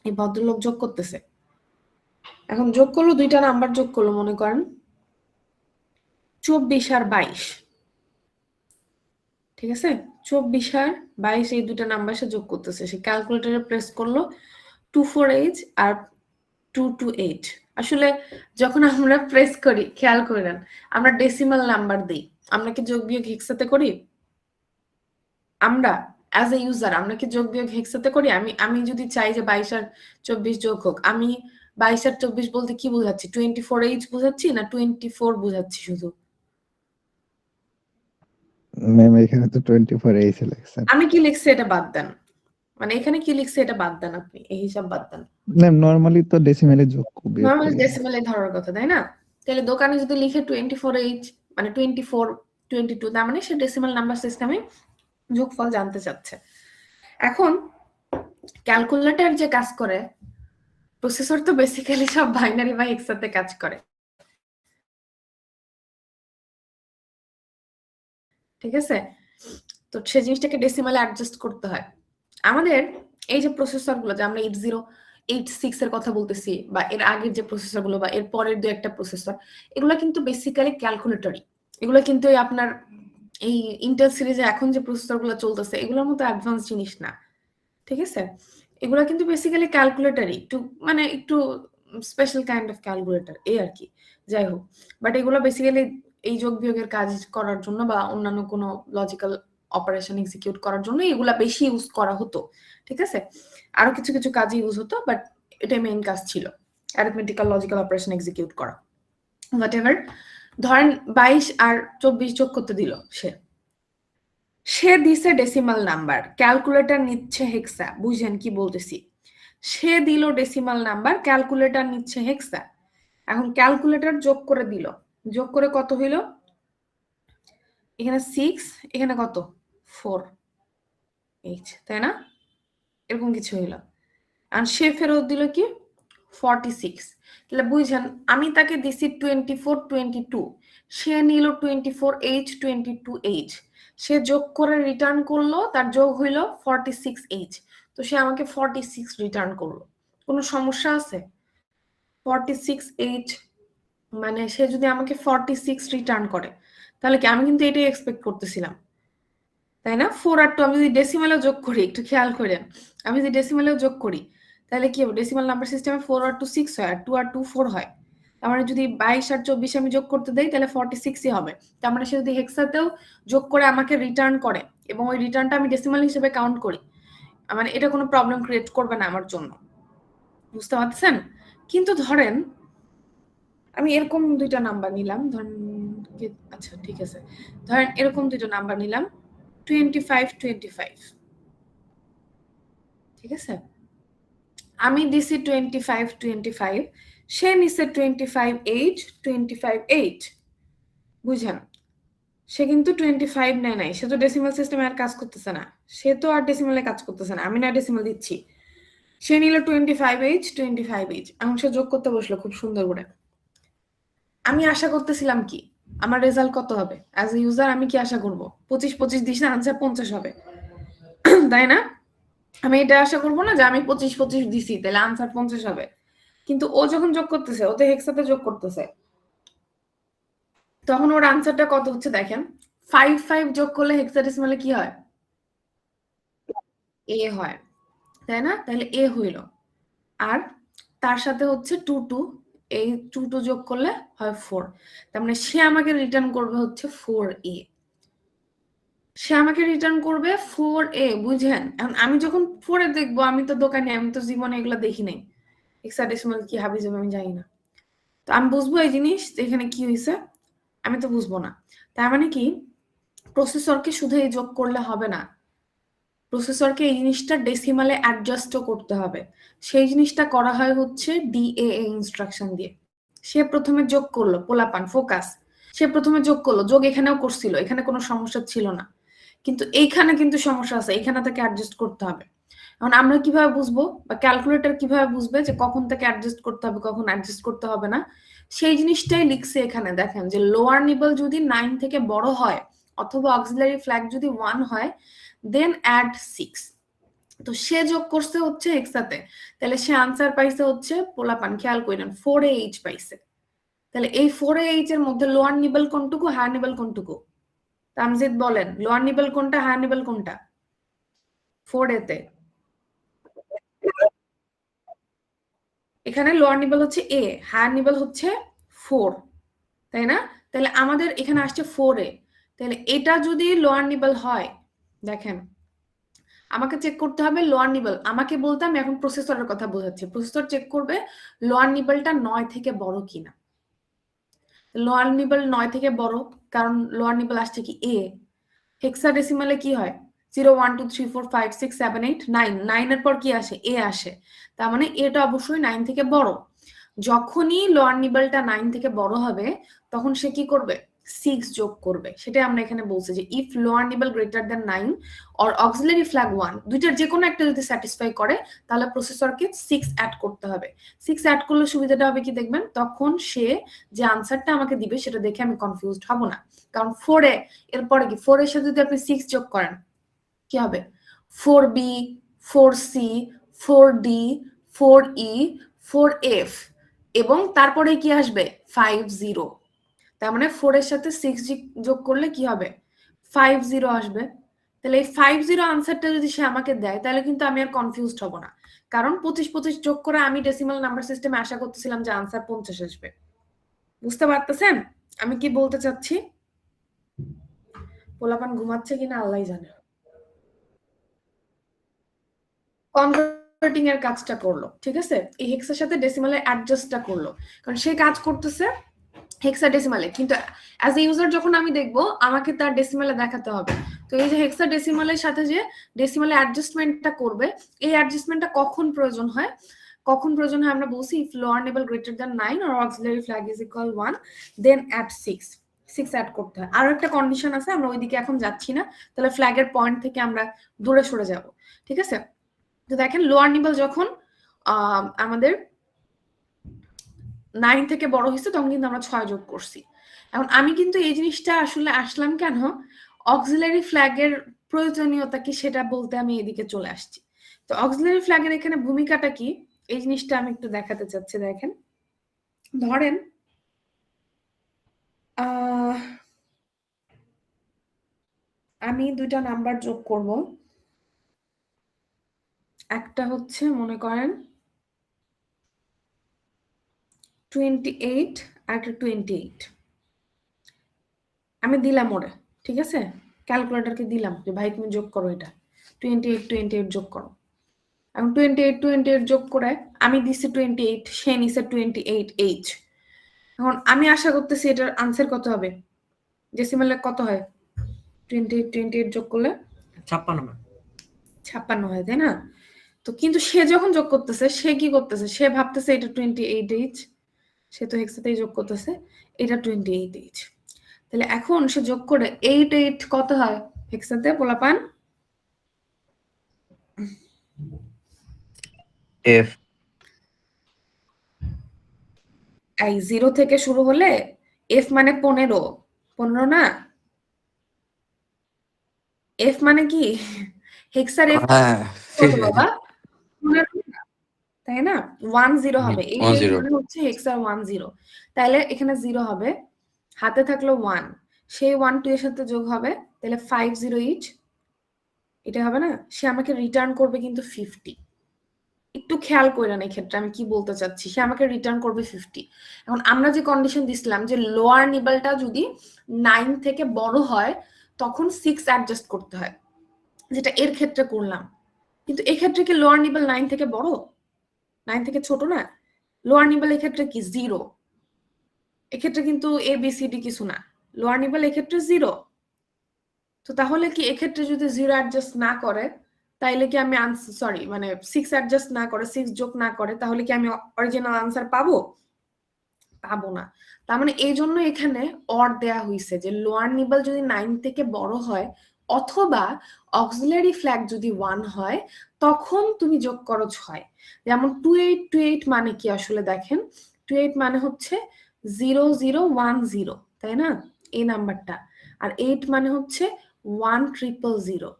A: এই ভদ্রলোক যোগ করতেছে। এখন যোগ করলো, দুইটা নাম্বার যোগ করলো, মনে করেন 24 আর 22, ঠিক আছে, 24 আর 22 এই দুইটা নাম্বার সে যোগ করতেছে। সে ক্যালকুলেটরে প্রেস করলো 248 আর 228। আসলে যখন আমরা প্রেস করি, খেয়াল করেন, আমরা ডেসিমাল নাম্বার দিই, আমরা কি যোগ বিয়োগ হেক্সাতে করি? আমরা অ্যাজ এ ইউজার আমরা কি যোগ বিয়োগ হেক্সাতে করি? আমি যদি চাই যে 22 আর 24 যোগ হোক, আমি 22 আর 24 বলতে কি বোঝাচ্ছি? 24H বোঝাচ্ছি না 24 বোঝাচ্ছি শুধু?
B: ম্যাম এখানে তো 24 এই সিলেকশন।
A: আমি কি লিখছি এটা বাদ দেন, মানে এখানে কি লিখছে এটা বাদ দেন, আপনি এই হিসাব বাদ দেন।
B: ম্যাম নরমালি তো ডেসিমেলে যোগ বিয়োগ
A: নরমাল
B: করি।
A: ডেসিমালে ধরার কথা, তাই না? তাহলে দোকানে যদি লিখে 24H মানে 24 22, তার মানে সে ডেসিমাল নাম্বার সিস্টেমে যোগফল জানতে চাচ্ছে। এখন ক্যালকুলেটর যে কাজ করে, প্রসেসর তো বেসিক্যালি সব বাইনারি বা হেক্সাতে কাজ করে, ঠিক আছে? তো সে জিনিসটাকে ডেসিমালে অ্যাডজাস্ট করতে হয়। আমাদের এই যে প্রসেসরগুলো, যে আমরা 8086 এর কথা বলতেছি, বা এর আগের যে প্রসেসরগুলো বা এর পরের দু একটা প্রসেসর, এগুলো কিন্তু বেসিক্যালি ক্যালকুলেটরই। এগুলো কিন্তু আপনার এই ইন্টেল সিরিজে এখন যে প্রসেসরগুলো চলতেছে এগুলোর মতো অ্যাডভান্স জিনিস না, ঠিক আছে? এগুলো কিন্তু বেসিক্যালি ক্যালকুলেটরই, মানে একটু স্পেশাল কাইন্ড অফ ক্যালকুলেটর, এই আর কি। যাই হোক, বাট এগুলো বেসিক্যালি এই যোগ বিয়োগের কাজ করার জন্য বা অন্যান্য কোনো লজিক্যাল অপারেশন এক্সিকিউট করার জন্য এগুলা বেশি ইউজ করা হতো, ঠিক আছে? আরো কিছু কিছু কাজে ইউজ হতো, বাট এটাই মেইন কাজ ছিল, অ্যারিথমেটিক্যাল লজিক্যাল অপারেশন এক্সিকিউট করা। হোয়াটএভার, ধরেন 22 আর 24 যোগ করতে দিল, সে দিছে ডেসিমাল নাম্বার, ক্যালকুলেটর নিচ্ছে হেক্সা। বুঝেন কি বলতেছি? সে দিল ডেসিমাল নাম্বার, ক্যালকুলেটর নিচ্ছে হেক্সা। এখন ক্যালকুলেটর যোগ করে দিল, যোগ করে কত হইল? এখানে 6, এখানে কত 4H, তাই না? এরকম কিছু হইল। আর সে ফেরত দিল কি 46। তাহলে বুঝছেন, আমি তাকে দিছি 24 22, সে নিল 24H 22H, সে যোগ করে রিটার্ন করলো, তার যোগ হইল 46H, তো সে আমাকে 46 রিটার্ন করলো। কোনো সমস্যা আছে? 46H মানে সে যদি আমাকে 46 রিটার্ন করে, তাহলে কি আমি কিন্তু এটাই এক্সপেক্ট করতেছিলাম, তাই না? 4 আর 2 আমি যদি ডেসিমালেও যোগ করি, একটু খেয়াল করেন, আমি যদি ডেসিমালেও যোগ করি তাহলে কি হবে? ডেসিমাল নাম্বার সিস্টেমে 4 আর 2 6 হয়, আর 2 আর 2 4 হয়। তার মানে যদি 22 আর 24 আমি যোগ করতে দেই তাহলে 46ই হবে। তার মানে সে যদি হেক্সাতেও যোগ করে আমাকে রিটার্ন করে এবং ওই রিটার্নটা আমি ডেসিমাল হিসেবে কাউন্ট করি, মানে এটা কোনো প্রবলেম ক্রিয়েট করবে না আমার জন্য, বুঝতে পারছেন? কিন্তু ধরেন আমি এরকম দুইটা নাম্বার নিলাম, ধরেন আচ্ছা ঠিক আছে, ধরেন এরকম দুইটা নাম্বার নিলাম 25 25, ঠিক আছে? আমি দিছি 25 25, সে নিছে 25H 25H। বুঝেন, সে কিন্তু 25 নেয় নাই, সে তো ডেসিমাল সিস্টেমে আর কাজ করতেছে না, সে তো আর ডেসিমালে কাজ করতেছে না, আমি না ডেসিমাল দিচ্ছি। সে নিল 25H 25H, এখন সে যোগ করতে বসলো খুব সুন্দর করে। আমি আশা করতেছিলাম কি আমার রেজাল্ট কত হবে? অ্যাজ এ ইউজার আমি কি আশা করব? 25 25 দিছি, আনসার 50 হবে, তাই না? আমি এটা আশা করবো না যে আমি 25 25 দিছি তাহলে আনসার 50 হবে। কিন্তু ও যখন যোগ করতেছে, ও তো হেক্সাতে যোগ করতেছে, তখন ওর আনসারটা কত হচ্ছে দেখেন। 5 যোগ করলে হেক্সাডেসিমালে কি হয়? এ হয়, তাই না? তাহলে এ হইল। আর তার সাথে হচ্ছে 2 এই 2 যোগ করলে হয় 4। তার মানে সে আমাকে রিটার্ন করবে হচ্ছে 4a। সে আমাকে রিটার্ন করবে 4a, বুঝেন? এখন আমি যখন 4 দেখবো, আমি তো দোকানে, আমি তো জীবনে এগুলো দেখি নাই, হেক্সাডেসিমাল কি হাবিজাবি আমি জানি না। তো আমি বুঝবো এই জিনিস এখানে কি হয়েছে? আমি তো বুঝবো না। তার মানে কি প্রসেসরকে শুধু এই যোগ করলে হবে না, প্রসেসরকে এই জিনিসটা ডেসিমালে অ্যাডজাস্টও করতে হবে। সেই জিনিসটা করা হয় হচ্ছে ডিএএ ইনস্ট্রাকশন দিয়ে। সে প্রথমে যোগ করলো, পোলাপান ফোকাস, সে প্রথমে যোগ করলো, যোগ এখানেও করছিল, এখানে কোনো সমস্যা ছিল না, কিন্তু এইখানে কিন্তু সমস্যা আছে, এখানে তাকে অ্যাডজাস্ট করতে হবে। এখন আমরা কিভাবে বুঝবো, বা ক্যালকুলেটর কিভাবে বুঝবে যে কখন তাকে অ্যাডজাস্ট করতে হবে, কখন অ্যাডজাস্ট করতে হবে না? সেই জিনিসটাই লিখছে এখানে, দেখেন যে লোয়ার নিবল যদি 9 থেকে বড় হয় অথবা অক্সিলারি ফ্ল্যাগ যদি 1 হয়, দেন অ্যাড 6। তো সে যোগ করছে হচ্ছে হেক্সাতে, তাহলে সে আনসার পাইছে হচ্ছে, পোলাপান খেয়াল করেন, 4ah পাইছে। তাহলে এই 4ah এর মধ্যে লোয়ার নিবল কোনটুকু, হায়ার নিবল কোনটুকু? তামজিদ বলেন, লোয়ার নিবল কোনটা, হায়ার নিবল কোনটা? 4a তে এখানে লোয়ার নিবল হচ্ছে এ, হায়ার নিবল হচ্ছে 4, তাই না? তাহলে আমাদের এখানে আসছে 4a। তাহলে এটা যদি লোয়ার নিবল হয়, দেখেন আমাকে চেক করতে হবে লোয়ার নিবল। আমাকে বলতে আমি এখন প্রসেসরের কথা বোঝাচ্ছি। প্রসেসর চেক করবে লোয়ার নিবলটা 9 থেকে বড় কিনা। লোয়ার নিবল 9 থেকে বড়, কারণ লোয়ার নিবল আসছে কি এ। হেক্সাডেসিমালে কি হয়? 0 1 2 3 4 5 6 7 8 9, 9 এর পর কি আসে? এ আসে। তার মানে এটা অবশ্যই 9 থেকে বড়। যখনই লোয়ার নিবলটা 9 থেকে বড় হবে, তখন সে কি করবে? 6 যোগ করবে। সেটাই আমরা এখানে বলছি যে if lower nibble greater than 9 or auxiliary flag 1, দুইটার যে কোনো একটা যদি স্যাটিসফাই করে, তাহলে প্রসেসরকে 6 অ্যাড করতে হবে। 6 অ্যাড করলে সুবিধাটা হবে কি দেখবেন, তখন সে যে আনসারটা আমাকে দিবে সেটা দেখে আমি কনফিউজড হব না। কারণ 4 এরপরে কি, 4 এর সাথে যদি আপনি 6 যোগ করেন, কি হবে? 4b, 4c, 4d, 4e, 4f, এবং তারপরে কি আসবে? 50। তার মানে 4 এর সাথে 6 যোগ করলে কি হবে? 50 আসবে। তাহলে এই 50 আনসারটা যদি সে আমাকে দেয়, তাহলে কিন্তু আমি আর কনফিউজড হব না, কারণ 25 যোগ করে আমি ডেসিমাল নাম্বার সিস্টেমে আশা করতেছিলাম যে আনসার 50 আসবে। বুঝতে পারতেছেন আমি কি বলতে চাচ্ছি? পোলাপান ঘুমাচ্ছে কিনা আল্লাহ জানে। কনভার্টিং এর কাজটা করলো, ঠিক আছে, এই হেক্সের সাথে ডেসিমালের অ্যাডজাস্টটা করলো, কারণ সে কাজ করতেছে হেক্সাডেসিমালে, কিন্তু অ্যাজ এ ইউজার যখন আমি দেখবো, আমাকে তার ডেসিমালে দেখাতে হবে। তো এই যে হেক্সাডেসিমালের সাথে যে ডেসিমালে অ্যাডজাস্টমেন্টটা করবে, এই অ্যাডজাস্টমেন্টটা কখন প্রয়োজন হয়? কখন প্রয়োজন হয় আমরা বলছি, if lower nibble greater than 9 or auxiliary flag is equal 1, then add 6 add করতে হয়। আরো একটা কন্ডিশন আছে, আমরা ওইদিকে এখন যাচ্ছি না, তাহলে ফ্ল্যাগের পয়েন্ট থেকে আমরা দূরে সরে যাব, ঠিক আছে? তো দেখেন লোয়ার নিবল যখন আমাদের 9 থেকে বড় হয়েছে, তখন কিন্তু আমরা 6 যোগ করছি। এখন আমি কিন্তু এই জিনিসটা আসলে আসলাম কেন, অক্সিলারি ফ্ল্যাগের প্রয়োজনীয়তা কি সেটা বলতে আমি এদিকে চলে আসছি। তো অক্সিলারি ফ্ল্যাগের এখানে ভূমিকাটা কি, এই জিনিসটা আমি একটু দেখাতে চাচ্ছি। দেখেন, ধরেন আমি দুইটা নাম্বার যোগ করব, একটা হচ্ছে মনে করেন 28 আর একটা 28, আমি দিলাম ওরে, ঠিক আছে, ক্যালকুলেটরকে দিলাম যে ভাই তুমি যোগ করো, এটা 28 যোগ করো। এখন 28 যোগ করে আমি দিছি 28, সে নিছে 28h। এখন আমি আশা করতেছি এটার আনসার কত হবে, ডেসিমালে কত হয়? 28 যোগ করলে 56 হয়, তাই না? তো কিন্তু সে যখন যোগ করতেছে, সে কি করতেছে, সে ভাবতেছে এটা 28h, সে তো হেক্সাতেই যোগ করতেছে, এটা 28h। তাহলে এখন সে যোগ করে 8 কত হয় হেক্সাতে পোলাপান?
B: এফ।
A: এই 0 থেকে শুরু হলে এফ মানে 15 না? এফ মানে কি, হেক্সার এফ
D: হ্যাঁ
A: কত বাবা? 15 না? তাই না? 1 0 হবে,
D: 1
A: 8
D: 0
A: মানে হচ্ছে হেক্সা 1 0, তাহলে এখানে 0 হবে, হাতে থাকলো 1, সেই 1 2 এর সাথে যোগ হবে, তাহলে 5 0 ইচ, এটা হবে না? সে আমাকে রিটার্ন করবে কিন্তু 50। একটু খেয়াল করেন এই ক্ষেত্রে আমি কি বলতে চাচ্ছি, সে আমাকে রিটার্ন করবে 50। এখন আমরা যে কন্ডিশন দিছিলাম যে লোয়ার নিবলটা যদি 9 থেকে বড় হয় তখন 6 অ্যাডজাস্ট করতে হয়, যেটা এর ক্ষেত্রে করলাম। কিন্তু এক্ষেত্রে কি লোয়ার নিবল 9 থেকে বড়, 9 থেকে ছোট না? লোয়ার নিবল এক্ষেত্রে কি 0, এক্ষেত্রে কিন্তু ABCD কিছু না, লোয়ার নিবল এক্ষেত্রে 0। তো তাহলে কি এক্ষেত্রে যদি 0 অ্যাডজাস্ট না করে তাইলে কি আমি সরি মানে 6 অ্যাডজাস্ট না করে, 6 যোগ না করে, তাহলে কি আমি অরিজিনাল আনসার পাবো? পাবো না। তার মানে এই জন্য এখানে অর দেয়া হয়েছে যে লোয়ার নিবল যদি 9 থেকে বড় হয় অথবা অক্সিলারি ফ্ল্যাগ যদি 1 হয় তখন তুমি যোগ করো 6। যেমন 2828 মানে কি আসলে দেখেন, 28 মানে হচ্ছে 0010, তাই না? এই নাম্বারটা। আর 8 মানে হচ্ছে 1000।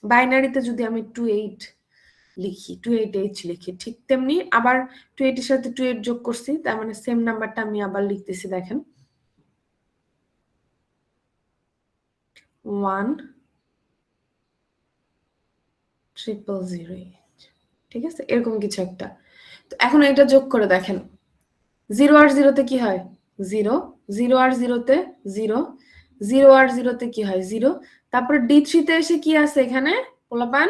A: বাইনারিতে যদি আমি 28 লিখি, 28H লিখি, ঠিক তেমনি আবার 28 এর সাথে 28 যোগ করছি, তার মানে সেম নাম্বারটা আমি আবার লিখতেছি, দেখেন 1000, ঠিক আছে, এরকম কিছু একটা। তো এখন এটা যোগ করে দেখেন, 0 আর 0 তে কি হয় 0, 0 আর 0 তে 0, 0 আর 0 তে কি হয় 0, তারপর D3 তে এসে কি আছে এখানে পোলাপান,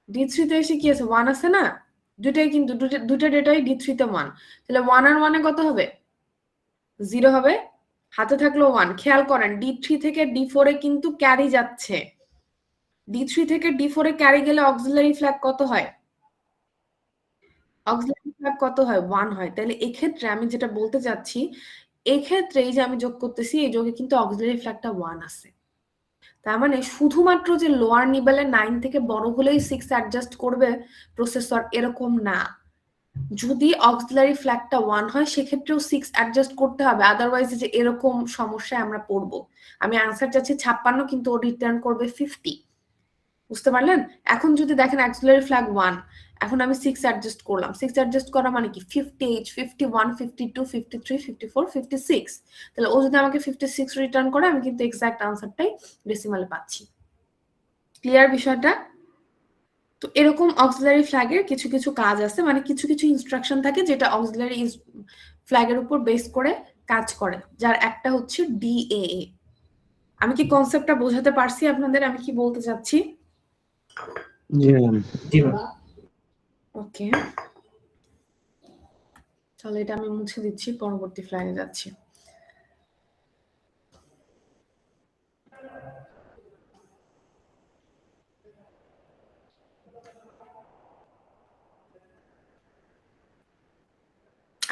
A: D3 তে এসে কি আছে 1 আছে না? দুটাই কিন্তু দুটা ডেটাই D3 তে 1, তাহলে 1 আর 1 এ কত হবে 0 হবে, হাতে থাকলো 1। খেয়াল করেন D3 থেকে D4 এ কিন্তু ক্যারি যাচ্ছে, D3 থেকে D4 এ ক্যারি গেলে অক্সিলারি ফ্ল্যাগ কত হয়, অক্সিলারি ফ্ল্যাগ কত হয় 1 হয়। তাহলে এক্ষেত্রে আমি যেটা বলতে চাচ্ছি, এক্ষেত্রে এই যে আমি যোগ করতেছি এই যোগে কিন্তু অক্সিলারি ফ্ল্যাগটা 1 আছে। তার মানে শুধুমাত্র যে লোয়ার নিবেলে 9 থেকে বড় হলেই 6 অ্যাডজাস্ট করবে প্রসেসর এরকম না, যদি অক্সিলারি ফ্ল্যাগটা 1 হয় সেক্ষেত্রেও 6 অ্যাডজাস্ট করতে হবে, আদারওয়াইজ যে এরকম সমস্যায় আমরা পড়বো। আমি আনসার চাচ্ছি 56 কিন্তু ও রিটার্ন করবে 50, বুঝতে পারলেন? এখন যদি দেখেন অক্সিলারি ফ্ল্যাগ 1, এখন আমি 6 অ্যাডজাস্ট করলাম, 6 অ্যাডজাস্ট করা মানে কি 50H 51 52 53 54 56, তাহলে ও যদি আমাকে 56 রিটার্ন করে আমি কিন্তু এক্সাক্ট আনসারটাই ডেসিমালে পাচ্ছি। ক্লিয়ার বিষয়টা? তো এরকম অক্সিলারি ফ্ল্যাগের কিছু কিছু কাজ আছে, মানে কিছু কিছু ইনস্ট্রাকশন থাকে যেটা অক্সিলারি ফ্ল্যাগের উপর বেস করে কাজ করে, যার একটা হচ্ছে DAA। আমি কি কনসেপ্টটা বোঝাতে পারছি আপনাদের আমি কি বলতে চাচ্ছি?
D: জি ম্যাম।
C: জি ম্যাম।
A: ওকে, তাহলে এটা আমি মুছে দিচ্ছি, পরবর্তী ফ্ল্যাগে যাচ্ছি।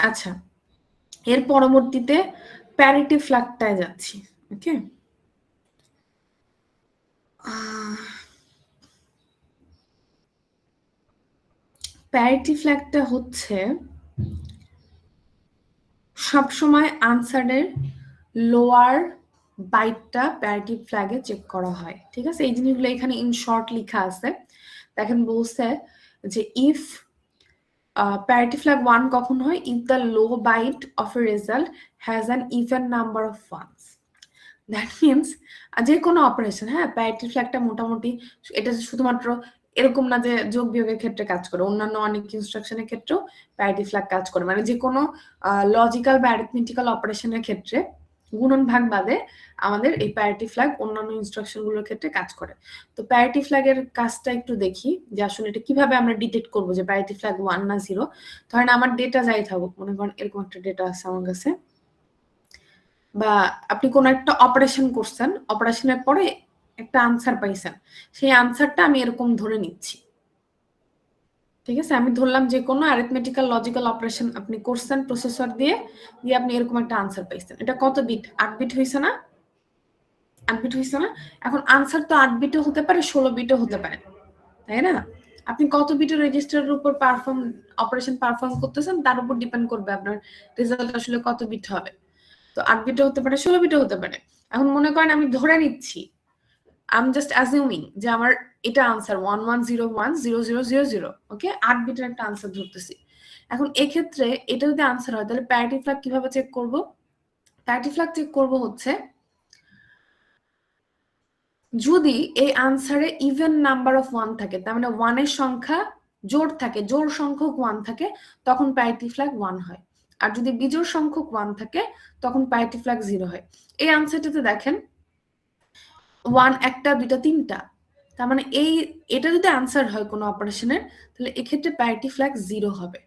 A: আচ্ছা, এর পরবর্তীতে প্যারিটি ফ্ল্যাগটায় যাচ্ছি। ওকে, প্যারিটি ফ্ল্যাগটা হচ্ছে সবসময় আনসারের লোয়ার বাইটটা প্যারিটি ফ্ল্যাগে চেক করা হয়, ঠিক আছে? এই জিনিসগুলো এখানে ইন শর্ট লেখা আছে। দেখেন বলছে যে ইফ প্যারিটি ফ্ল্যাগ 1 কখন হয়, if the low byte of a result has an even number of ones. That means যে কোনো অপারেশন, হ্যাঁ, প্যারিটি ফ্ল্যাগটা মোটামুটি এটা শুধুমাত্র এরকম না যে যোগ বিয়োগের ক্ষেত্রে কাজ করে, অন্যান্য অনেক ইনস্ট্রাকশনের ক্ষেত্রেও প্যারিটি ফ্ল্যাগ কাজ করে, মানে যে কোনো লজিক্যাল বা অ্যারিথমেটিক্যাল অপারেশনের ক্ষেত্রে গুণন ভাগ বাদে আমাদের এই প্যারিটি ফ্ল্যাগ অন্যান্য ইনস্ট্রাকশন গুলোর ক্ষেত্রে কাজ করে। তো প্যারিটি ফ্ল্যাগের কাজটা একটু দেখি যে আসলে এটা কিভাবে আমরা ডিটেক্ট করবো যে প্যারিটি ফ্ল্যাগ 1 না 0। ধরেন আমার ডেটা যাই থাকুক, মনে করেন এরকম একটা ডেটা আছে আমার কাছে, বা আপনি কোনো একটা অপারেশন করছেন, অপারেশনের পরে একটা আনসার পাইছেন, সেই আনসারটা আমি এরকম ধরে নিচ্ছি, ঠিক আছে? আমি ধরলাম যে কোনো অ্যারিথমেটিক্যাল লজিক্যাল অপারেশন আপনি করছেন প্রসেসর দিয়ে আপনি এরকম একটা আনসার পাইছেন। এটা কত বিট? 8 বিট হয়েছে না? 8 বিট হয়েছে না? এখন আনসার তো 8 বিটও হতে পারে, 16 বিটও হতে পারে, তাই না? আপনি কত বিটের রেজিস্টারের উপর অপারেশন পারফর্ম করতেছেন তার উপর ডিপেন্ড করবে আপনার রেজাল্ট আসলে কত বিট হবে। তো 8 বিটও হতে পারে, 16 বিটও হতে পারে। এখন মনে করেন আমি ধরে নিচ্ছি আই এম জাস্ট অ্যাজিউমিং যে আমার এটা আনসার 11010000, ওকে 8 বিটের একটা আনসার ধরতেছি। এখন এক্ষেত্রে এটা যদি আনসার হয় তাহলে প্যারিটি ফ্ল্যাগ কিভাবে চেক করব? প্যারিটি ফ্ল্যাগ চেক করব হচ্ছে যদি এই আনসারে ইভেন নাম্বার অফ 1 থাকে, তার মানে 1 এর সংখ্যা জোড় থাকে, জোড় সংখ্যক 1 থাকে, তখন প্যারিটি ফ্ল্যাগ 1 হয়। আর যদি বিজোড় সংখ্যক 1 থাকে তখন প্যারিটি ফ্ল্যাগ 0 হয়। এই আনসারটাতে দেখেন 1 একটা 2টা 3টা, তার মানে এটা যদি আনসার হয় কোনো অপারেশনের তাহলে এক্ষেত্রে প্যারিটি ফ্ল্যাগ 0 হবে,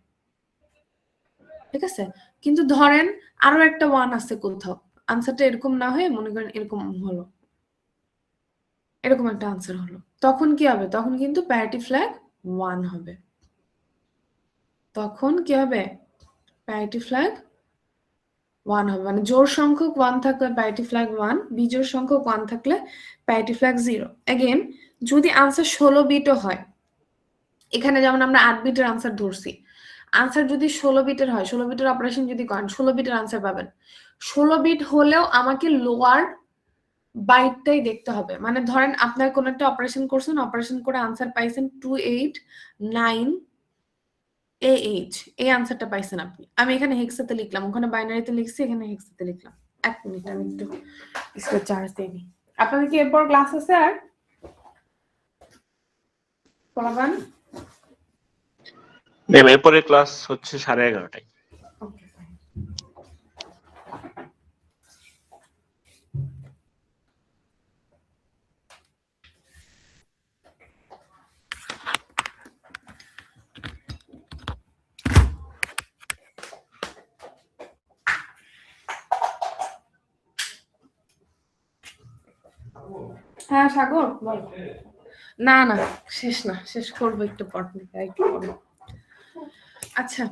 A: ঠিক আছে? কিন্তু ধরেন আরো একটা 1 আছে কোথাও, আনসারটা এরকম না হয়ে মনে করেন এরকম হলো, এরকম একটা আনসার হলো, তখন কি হবে? তখন কিন্তু প্যারিটি ফ্ল্যাগ 1 হবে। তখন কি হবে? প্যারিটি ফ্ল্যাগ 1 হবে, মানে জোড় সংখ্যক 1 থাকলে প্যারিটি ফ্ল্যাগ 1, বিজোড় সংখ্যক 1 থাকলে প্যারিটি ফ্ল্যাগ 0। এগেন যদি আনসার 16 বিটও হয়, এখানে যেমন আমরা 8 বিটের আনসার ধরছি, আনসার যদি 16 বিটের হয়, 16 বিটের অপারেশন যদি করেন 16 বিটের আনসার পাবেন। 16 বিট হলেও আমাকে লোয়ার বাইটটাই দেখতে হবে। মানে ধরেন আপনার কোন একটা অপারেশন করছেন, অপারেশন করে আনসার পাইছেন 289AH, এই আনসারটা পাইছেন আপনি। আমি এখানে হেক্সাতে লিখলাম, ওখানে বাইনারিতে লিখছি, এখানে হেক্সাতে লিখলাম। এক মিনিট আমি একটু স্ক্রিন চার্জ দিয়ে নিই। আপনাদের কি এরপর ক্লাস আছে আর পড়াবেন?
E: ম্যাম এরপরে ক্লাস হচ্ছে 11:30টায়।
A: Okay fine. হ্যাঁ সাগর বল। না না শেষ না, শেষ করবো একটু পর, একটু পরে। আচ্ছা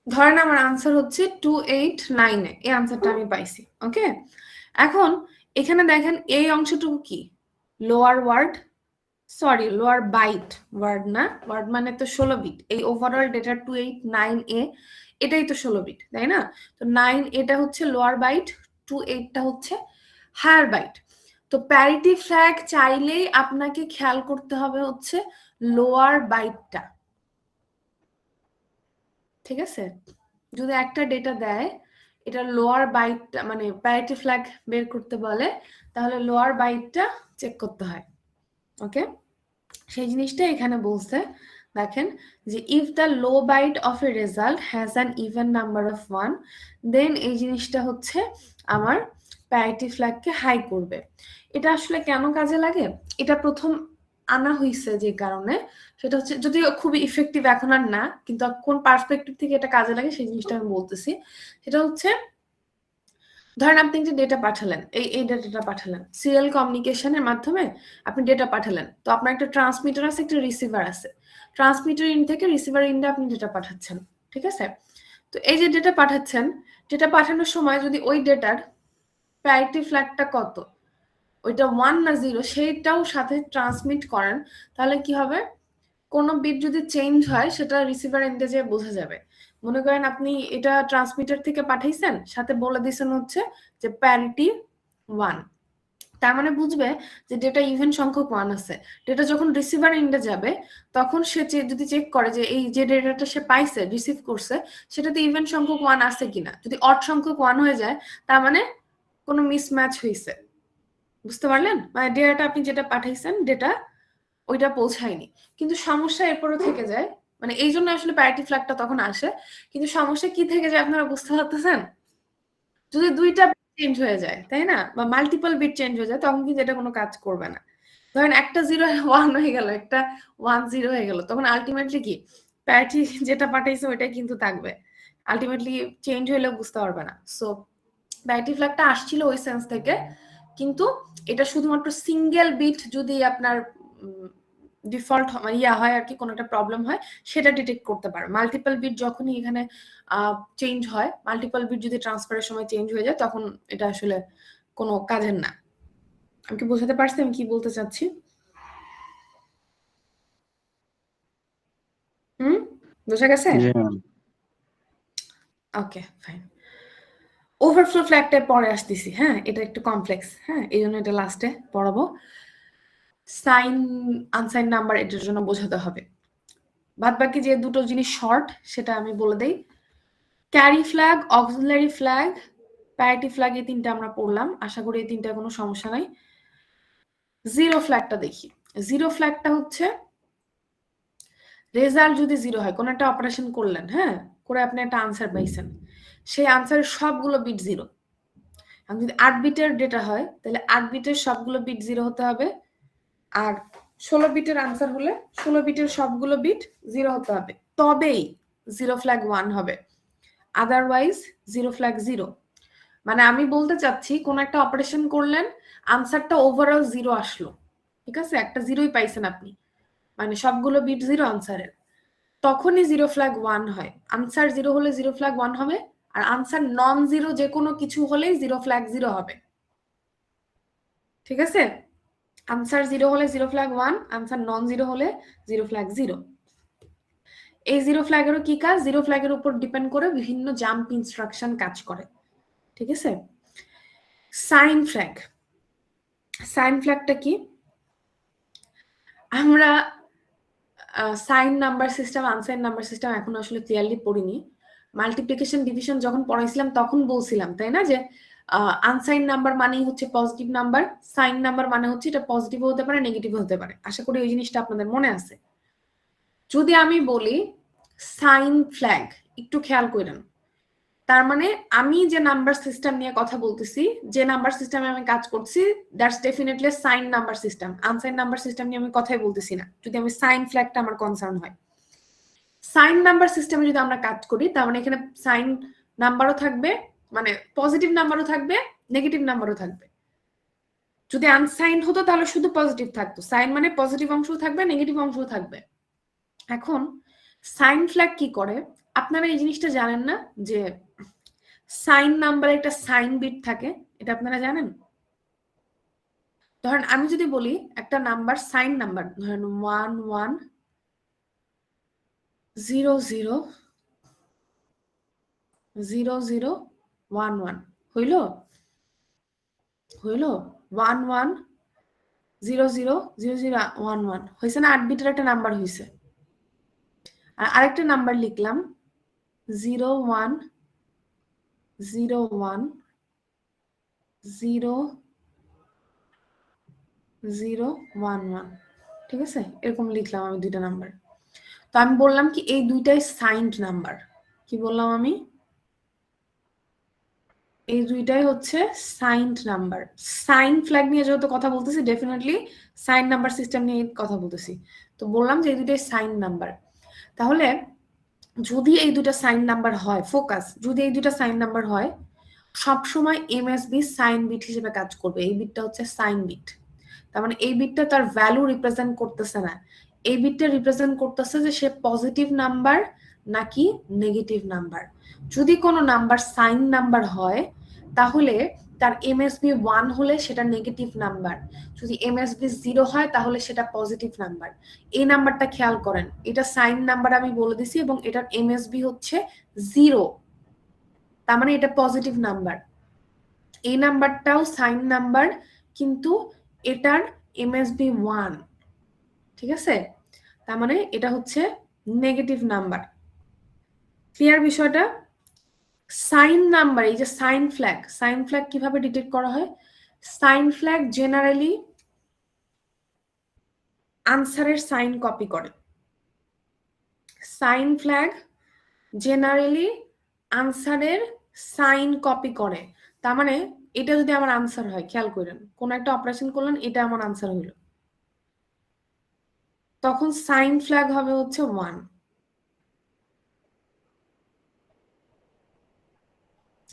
A: ধরেন আমার আনসার হচ্ছে 289, এই আনসারটা আমি পাইছি, ওকে? এখন এখানে দেখেন এই অংশটুকু কি? Lower word, sorry lower byte, word না, ওয়ার্ড মানে তো 16 বিট। এই ওভারঅল ডেটা 289A এটাই তো 16 বিট, তাই না? তো 9 এটা হচ্ছে লোয়ার বাইট, 28টা হচ্ছে হায়ার বাইট। তো প্যারিটি ফ্ল্যাগ চাইলেই আপনাকে খেয়াল করতে হবে হচ্ছে লোয়ার বাইটটা, ঠিক আছে? যদি একটা ডেটা দেয় এটা লোয়ার বাইটটা মানে প্যারিটি ফ্ল্যাগ বের করতে বলে, তাহলে লোয়ার বাইটটা চেক করতে হয়, ওকে? সেই জিনিসটা এখানে বলছে, দেখেন যে if the low byte of a result has an even number of 1 then এই জিনিসটা হচ্ছে আমার প্যারিটি ফ্ল্যাগকে হাই করবে। এটা আসলে কেন কাজে লাগে? এটা প্রথম আনা হয়েছে যে কারণে, সেটা হচ্ছে যদিও খুবই ইফেক্টিভ এখন আর না, কিন্তু কোন পার্সপেক্টিভ থেকে এটা কাজে লাগে সেই জিনিসটা আমি বলতেছি। সেটা হচ্ছে ধরেন আপনি যে ডেটা পাঠালেন, এই ডেটাটা পাঠালেন সিরিয়াল কমিউনিকেশনের মাধ্যমে, আপনি ডেটা পাঠালেন, তো আপনার একটা ট্রান্সমিটার আছে, একটা রিসিভার আছে, ট্রান্সমিটার ইন থেকে রিসিভার ইন্ডে আপনি ডেটা পাঠাচ্ছেন, ঠিক আছে? তো এই যে ডেটা পাঠাচ্ছেন, ডেটা পাঠানোর সময় যদি ওই ডেটার প্যারিটি ফ্ল্যাগটা কত, ওইটা 1 না 0 সেইটাও সাথে ট্রান্সমিট করেন, তাহলে কি হবে? কোনো বিট যদি চেঞ্জ হয় সেটা রিসিভার এন্ডে যেয়ে বোঝা যাবে। মনে করেন আপনি এটা ট্রান্সমিটার থেকে পাঠাইছেন, সাথে বলে দিয়েছেন হচ্ছে যে প্যারিটি 1, তার মানে বুঝবে যে ডেটা ইভেন সংখ্যক 1 আছে। ডেটা যখন রিসিভার এন্ডে যাবে তখন সে যদি চেক করে যে এই যে ডেটাটা সে পাইছে, রিসিভ করছে, সেটাতে ইভেন সংখ্যক 1 আছে কিনা। যদি অড সংখ্যক 1 হয়ে যায় তার মানে কোনো মিসম্যাচ হয়েছে, বুঝতে পারলেন? মানে ডেটাটা আপনি যেটা পাঠাইছেন ডেটা ওইটা পৌঁছায়নি। কিন্তু সমস্যা এরপরও থেকে যায়, মানে এই জন্য আসলে প্যারিটি ফ্ল্যাগটা তখন আসে। কিন্তু সমস্যা কি থেকে যায় আপনারা বুঝতে পারতেছেন? যদি 2টা চেঞ্জ হয়ে যায়, তাই না? বা মাল্টিপল বিট চেঞ্জ হয়ে যায়, তখন কিন্তু এটা কোনো কাজ করবে না। ধরেন একটা 0 1 হয়ে গেল, একটা 1 0 হয়ে গেল, তখন আলটিমেটলি কি প্যারিটি যেটা পাঠাইছে ওইটাই কিন্তু থাকবে, আলটিমেটলি চেঞ্জ হইলেও বুঝতে পারবে না। সো প্যারিটি ফ্ল্যাগটা আসছিল ওই সেন্স থেকে, কিন্তু এটা শুধুমাত্র সিঙ্গেল বিট যদি আপনার ডিফল্ট ইয়া হয় আর কি, কোনো একটা প্রবলেম হয় সেটা ডিটেক্ট করতে পারে। মাল্টিপল বিট যখনই এখানে চেঞ্জ হয়, মাল্টিপল বিট যদি ট্রান্সফারের সময় চেঞ্জ হয়ে যায় তখন এটা আসলে কোনো কাজের না। আমি কি বোঝাতে পারছি আমি কি বলতে চাচ্ছি? বোঝা গেছে?
D: জি ম্যাম।
A: Okay fine. ওভারফ্লো ফ্ল্যাগটা পরে আসতেছি, হ্যাঁ, এটা একটু কমপ্লেক্স, হ্যাঁ, এই জন্য এটা লাস্টে পড়াবো। সাইন আনসাইন নাম্বার এটার জন্য বোঝাতে হবে। বাদ বাকি যে দুটো জিনিস শর্ট সেটা আমি বলে দেই। Carry flag, auxiliary flag, parity flag, এই তিনটা আমরা পড়লাম, আশা করি এই তিনটা কোনো সমস্যা নাই। জিরো ফ্ল্যাগটা দেখি। জিরো ফ্ল্যাগটা হচ্ছে রেজাল্ট যদি জিরো হয়, কোন একটা অপারেশন করলেন, হ্যাঁ, করে আপনি একটা আনসার পাইছেন, সেই আনসারের সবগুলো বিট জিরো। এখন যদি 8 বিটের ডেটা হয় তাহলে 8 বিটের সবগুলো বিট জিরো হতে হবে, আর 16 বিটের আনসার হলে 16 বিটের সবগুলো বিট জিরো হতে হবে, তবেই জিরো ফ্ল্যাগ 1 হবে, আদারওয়াইজ জিরো ফ্ল্যাগ জিরো। মানে আমি বলতে চাচ্ছি কোন একটা অপারেশন করলেন, আনসারটা ওভারঅল জিরো আসলো, ঠিক আছে, একটা জিরোই পাইছেন আপনি, মানে সবগুলো বিট জিরো আনসারের, তখনই জিরো ফ্ল্যাগ 1 হয়। আনসার জিরো হলে জিরো ফ্ল্যাগ 1 হবে, আর আনসার নন জিরো যে কোনো কিছু হলেই জিরো ফ্ল্যাগ 0 হবে, ঠিক আছে। আনসার জিরো হলে zero flag 1, answer non zero হলে জিরো ফ্ল্যাগ 0। এই জিরো ফ্ল্যাগেরও কি কাজ? জিরো ফ্ল্যাগের উপর ডিপেন্ড করে বিভিন্ন জাম্প ইনস্ট্রাকশন কাজ করে, ঠিক আছে। সাইন ফ্ল্যাগ, সাইন ফ্ল্যাগটা কি? আমরা sign number system, unsigned number system এখন আসলে ক্লিয়ারলি পড়িনি। মাল্টিপ্লিকেশন ডিভিশন যখন পড়াইছিলাম তখন বলছিলাম, তাই না, যে আনসাইন নাম্বার মানেই হচ্ছে পজিটিভ নাম্বার, সাইন নাম্বার মানে হচ্ছে এটা পজিটিভ হতে পারে, নেগেটিভ হতে পারে। আশা করি ওই জিনিসটা আপনাদের মনে আছে। যদি আমি বলি সাইন ফ্ল্যাগ, একটু খেয়াল করেন, তার মানে আমি যে নাম্বার সিস্টেম নিয়ে কথা বলতেছি, যে নাম্বার সিস্টেমে আমি কাজ করছি, that's definitely sign number system. Unsigned number system নিয়ে আমি কথাই বলতেছি না, যদি আমি সাইন ফ্ল্যাগটা আমার কনসার্ন হয়। সাইন নাম্বার সিস্টেমে যদি আমরা কাজ করি, তার মানে এখানে সাইন নাম্বারও থাকবে, মানে পজিটিভ নাম্বারও থাকবে, নেগেটিভ নাম্বারও থাকবে। যদি আনসাইন হতো তাহলে শুধু পজিটিভ থাকতো, সাইন মানে পজিটিভ অংশও থাকবে, নেগেটিভ অংশও থাকবে। এখন সাইন ফ্ল্যাগ কি করে? আপনারা এই জিনিসটা জানেন না যে সাইন নাম্বারে একটা সাইন বিট থাকে, এটা আপনারা জানেন? ধরেন আমি যদি বলি একটা নাম্বার সাইন নাম্বার, ধরেন 1 1 0 0 0 0 1 1, হইল হইল 1 1 0 0 0 0 1 1, হয়েছে না? 8 বিটের একটা নাম্বার হয়েছে। আর আরেকটা নাম্বার লিখলাম 0 1 0 1 0 0 1 1, ঠিক আছে, এরকম লিখলাম আমি দুইটা নাম্বার। তো আমি বললাম কি এই দুইটাই সাইন্ড নাম্বার। কি বললাম আমি? এই দুইটাই হচ্ছে সাইন্ড নাম্বার। সাইন ফ্ল্যাগ নিয়ে যেহেতু কথা বলতেছি, ডেফিনেটলি সাইন নাম্বার সিস্টেম নিয়ে কথা বলতেছি। তো বললাম যে এই দুইটাই সাইন নাম্বার। তাহলে যদি এই দুইটা সাইন নাম্বার হয়, ফোকাস, যদি এই দুইটা সাইন নাম্বার হয়, সবসময় এমএসবি সাইন বিট হিসেবে কাজ করবে। এই বিটটা হচ্ছে সাইন বিট, তার মানে এই বিটটা তার ভ্যালু রিপ্রেজেন্ট করতেছে না, এই বিটটা রিপ্রেজেন্ট করতেছে যে সে পজিটিভ নাম্বার নাকি নেগেটিভ নাম্বার। যদি কোনো নাম্বার সাইন নাম্বার হয় তাহলে তার এমএসবি 1 হলে সেটা নেগেটিভ নাম্বার, যদি এমএসবি 0 হয় তাহলে সেটা পজিটিভ নাম্বার। এই নাম্বারটা খেয়াল করেন, এটা সাইন নাম্বার আমি বলে দিছি এবং এটার এমএসবি হচ্ছে 0, তার মানে এটা পজিটিভ নাম্বার। এই নাম্বারটাও সাইন নাম্বার, কিন্তু এটার এমএসবি 1, ঠিক আছে, তার মানে এটা হচ্ছে নেগেটিভ নাম্বার। ক্লিয়ার বিষয়টা? সাইন নাম্বার, এই যে সাইন ফ্ল্যাগ কিভাবে ডিটেক্ট করা হয়? সাইন ফ্ল্যাগ জেনারেলি আনসারের সাইন কপি করে। সাইন ফ্ল্যাগ জেনারেলি আনসারের সাইন কপি করে, তার মানে এটা যদি আমার আনসার হয়, খেয়াল করেন, কোন একটা অপারেশন করলেন, এটা আমার আনসার হইল, তখন সাইন ফ্ল্যাগ হবে হচ্ছে 1,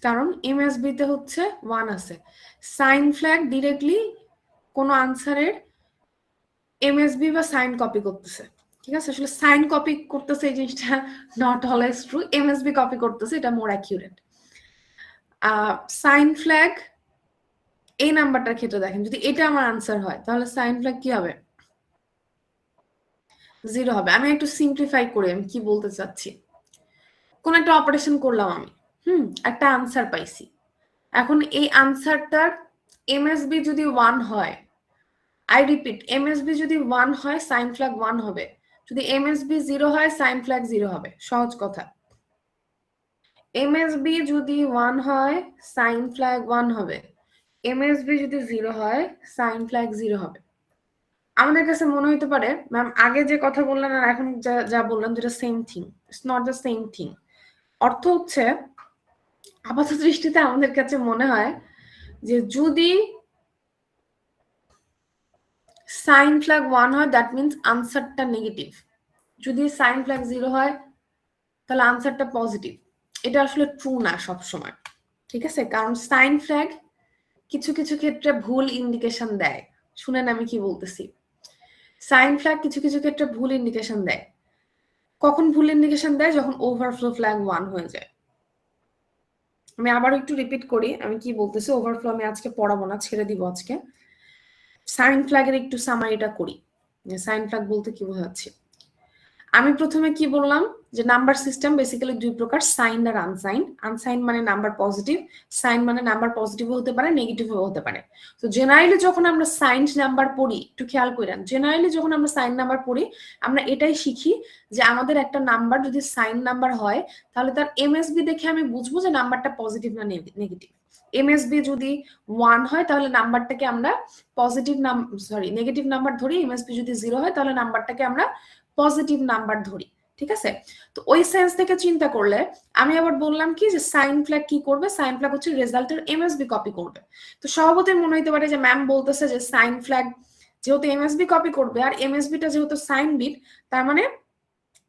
A: কারণ এমএসবি তে হচ্ছে 1 আছে। সাইন ফ্ল্যাগ ডিরেক্টলি কোনো আনসারের এমএসবি বা সাইন কপি করতেছে, ঠিক আছে। আসলে সাইন কপি করতেছে এই জিনিসটা not always true, MSB copy করতেছে, এটা মোর অ্যাকিউরেট। সাইন ফ্ল্যাগ এই নাম্বারটার ক্ষেত্রে দেখেন, যদি এটা আমার আনসার হয় তাহলে সাইন ফ্ল্যাগ কি হবে? 0 হবে। আমি একটু সিম্পলিফাই করে আমি কি বলতে চাচ্ছি, কোন একটা অপারেশন করলাম আমি, একটা আনসার পাইছি, এখন এই আনসারটার এমএসবি যদি 1 হয়, আই রিপিট, এমএসবি যদি 1 হয় সাইন ফ্ল্যাগ 1 হবে, যদি এমএসবি 0 হয় সাইন ফ্ল্যাগ 0 হবে। সহজ কথা, এমএসবি যদি 1 হয় সাইন ফ্ল্যাগ 1 হবে, এমএসবি যদি 0 হয় সাইন ফ্ল্যাগ 0 হবে। আমাদের কাছে মনে হতে পারে ম্যাম আগে যে কথা বললেন আর এখন যা বললাম যেটা same thing, it's not the same thing. অর্থ হচ্ছে আপাত দৃষ্টিতে আমাদের কাছে মনে হয় যে যদি সাইন ফ্ল্যাগ 1 হয় দ্যাট মিন্স আনসারটা নেগেটিভ, যদি সাইন ফ্ল্যাগ 0 হয় তাহলে আনসারটা পজিটিভ। এটা আসলে ট্রু না সব সময়, ঠিক আছে? কারণ সাইন ফ্ল্যাগ কিছু কিছু ক্ষেত্রে ভুল ইন্ডিকেশন দেয়। শুনেন আমি কি বলতেছি, সাইন ফ্ল্যাগ কিছু কিছু ক্ষেত্রে ভুল ইন্ডিকেশন দেয়। কখন ভুল ইন্ডিকেশন দেয়? যখন ওভারফ্লো ফ্ল্যাগ 1 হয়ে যায়। আমি আবার একটু রিপিট করি আমি কি বলতেছি। ওভারফ্লো আমি আজকে পড়াবো না, ছেড়ে দিব আজকে। সাইন ফ্ল্যাগের একটু সামারিটা করি, সাইন ফ্ল্যাগ বলতে কি বোঝাচ্ছি। আমি প্রথমে কি বললাম যে নাম্বার সিস্টেম বেসিক্যালি দুই প্রকার, সাইন আর আনসাইন। আনসাইন মানে নাম্বার পজিটিভ, সাইন মানে নাম্বার পজিটিভও হতে পারে নেগেটিভও হতে পারে। তো জেনারেলি যখন আমরা সাইন নাম্বার পড়ি, একটু খেয়াল করেন, জেনারেলি যখন আমরা সাইন নাম্বার পড়ি আমরা এটাই শিখি যে আমাদের একটা নাম্বার যদি সাইন নাম্বার হয় তাহলে তার এমএসবি দেখে আমি বুঝবো যে নাম্বারটা পজিটিভ না নেগেটিভ। এমএসবি যদি 1 হয় তাহলে নাম্বারটাকে আমরা পজিটিভ নেগেটিভ নাম্বার ধরি, এমএসবি যদি 0 হয় তাহলে নাম্বারটাকে আমরা পজিটিভ নাম্বার ধরি, ঠিক আছে? তো ওই সেন্স থেকে চিন্তা করলে আমি আবার বললাম কি যে সাইন ফ্ল্যাগ কি করবে, সাইন ফ্ল্যাগ হচ্ছে রেজাল্টের এমএসবি কপি করবে। তো স্বভাবতই মনে হতে পারে যে ম্যাম বলতেছে যে সাইন ফ্ল্যাগ যেহেতু এমএসবি কপি করবে আর এমএসবিটা যেহেতু সাইন বিট, তার মানে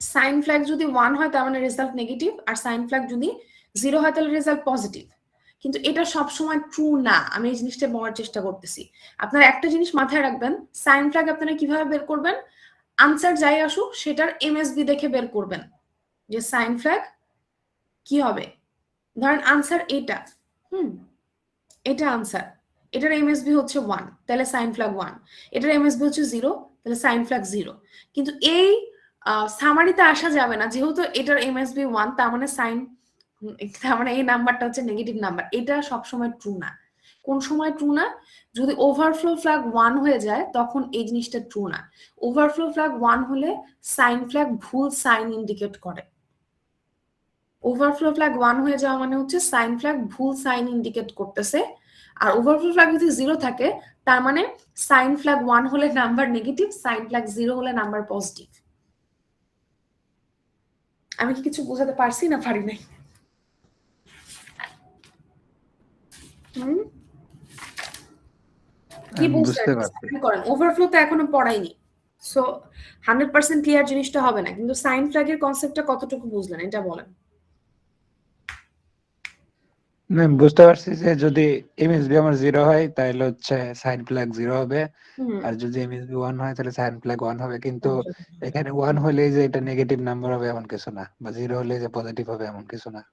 A: সাইন ফ্ল্যাগ যদি 1 হয় তার মানে রেজাল্ট নেগেটিভ, আর সাইন ফ্ল্যাগ যদি 0 হয় তাহলে রেজাল্ট পজিটিভ। কিন্তু এটা সবসময় ট্রু না, আমি এই জিনিসটা বলার চেষ্টা করতেছি। আপনারা একটা জিনিস মাথায় রাখবেন, সাইন ফ্ল্যাগ আপনারা কিভাবে বের করবেন? আনসার যাই আসুক সেটার এমএসবি দেখে বের করবেন যে সাইন ফ্ল্যাগ কি হবে। ধরেন আনসার এটা, এটা আনসার, এটার এমএসবি হচ্ছে 1 তাহলে সাইন ফ্ল্যাগ 1, এটার এমএসবি হচ্ছে 0 তাহলে সাইন ফ্ল্যাগ 0। কিন্তু এই সামারিতে আসা যাবে না, যেহেতু এটার এমএসবি 1 তার মানে তার মানে এই নাম্বারটা হচ্ছে নেগেটিভ নাম্বার। এটা সবসময় ট্রু না। কোন সময় ট্রু না? যদি ওভারফ্লো ফ্ল্যাগ 1 হয়ে যায় তখন এই জিনিসটা ট্রু না। ওভারফ্লো ফ্ল্যাগ 1 হলে সাইন ফ্ল্যাগ ভুল সাইন ইন্ডিকেট করে। ওভারফ্লো ফ্ল্যাগ 1 হয়ে যাওয়া মানে হচ্ছে সাইন ফ্ল্যাগ ভুল সাইন ইন্ডিকেট করতেছে। আর ওভারফ্লো ফ্ল্যাগ যদি 0 থাকে তার মানে সাইন ফ্ল্যাগ 1 হলে নাম্বার নেগেটিভ, সাইন ফ্ল্যাগ 0 হলে নাম্বার পজিটিভ। আমি কি কিছু বোঝাতে পারছি না পারি নাই? কি বুঝতে করেন? ওভারফ্লো তো এখনো পড়াইনি, সো 100% ক্লিয়ার জিনিসটা হবে না, কিন্তু সাইন ফ্ল্যাগের কনসেপ্টটা কতটুকু বুঝলেন এটা বলেন।
B: না বুঝতে পারছি যে যদি এমএসবি আমার 0 হয় তাহলে হচ্ছে সাইন ফ্ল্যাগ 0 হবে, আর যদি এমএসবি 1 হয় তাহলে সাইন ফ্ল্যাগ 1 হবে। কিন্তু এখানে 1 হলে যে এটা নেগেটিভ নাম্বার হবে এমন কিছু না, বা 0 হলে যে পজিটিভ হবে এমন কিছু না।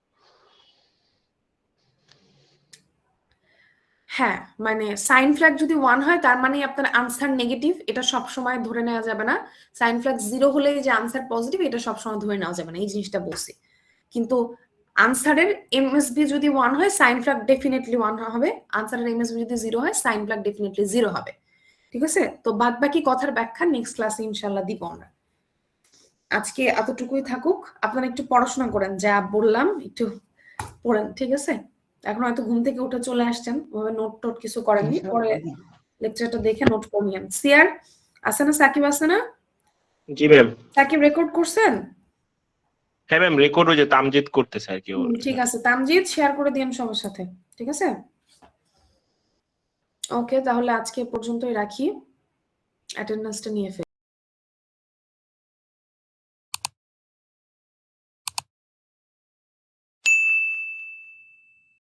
A: হ্যাঁ, মানে সাইন ফ্ল্যাগ যদি 1 হয় তার মানে আপনার আনসার নেগেটিভ, এটা সব সময় ধরে নেওয়া যাবে না। সাইন ফ্ল্যাগ 0 হলে যে আনসার পজিটিভ এটা সব সময় ধরে নেওয়া যাবে না, এই জিনিসটা বলছি। কিন্তু আনসারের এমএসবি যদি 1 হয় সাইন ফ্ল্যাগ ডেফিনেটলি 1 হবে, আনসারের এমএসবি যদি 0 হয় সাইন ফ্ল্যাগ ডেফিনেটলি 0 হবে, ঠিক আছে? তো বাদ বাকি কথার ব্যাখ্যা নেক্সট ক্লাসে ইনশাআল্লাহ দিব আমরা। আজকে এতটুকুই থাকুক, আপনারা একটু পড়াশোনা করেন, যা বললাম একটু পড়েন, ঠিক আছে? এখন হয়তো ঘুম থেকে উঠে চলে আসছেন, ওভাবে নোট টোট কিছু করেননি, পরে লেকচারটা দেখে নোট করে নিয়েন। সিয়ার আছে না? সাকিব আছে না?
E: জি ম্যাম।
A: সাকিব রেকর্ড করছেন?
E: হ্যাঁ ম্যাম, রেকর্ড হয়ে যে তামজিদ করতেছে আর কি।
A: ঠিক আছে, তামজিদ শেয়ার করে দিন সবার সাথে, ঠিক আছে? ওকে, তাহলে আজকে পর্যন্তই রাখি, অ্যাটেন্ডেন্সটা নিয়ে ফেলি।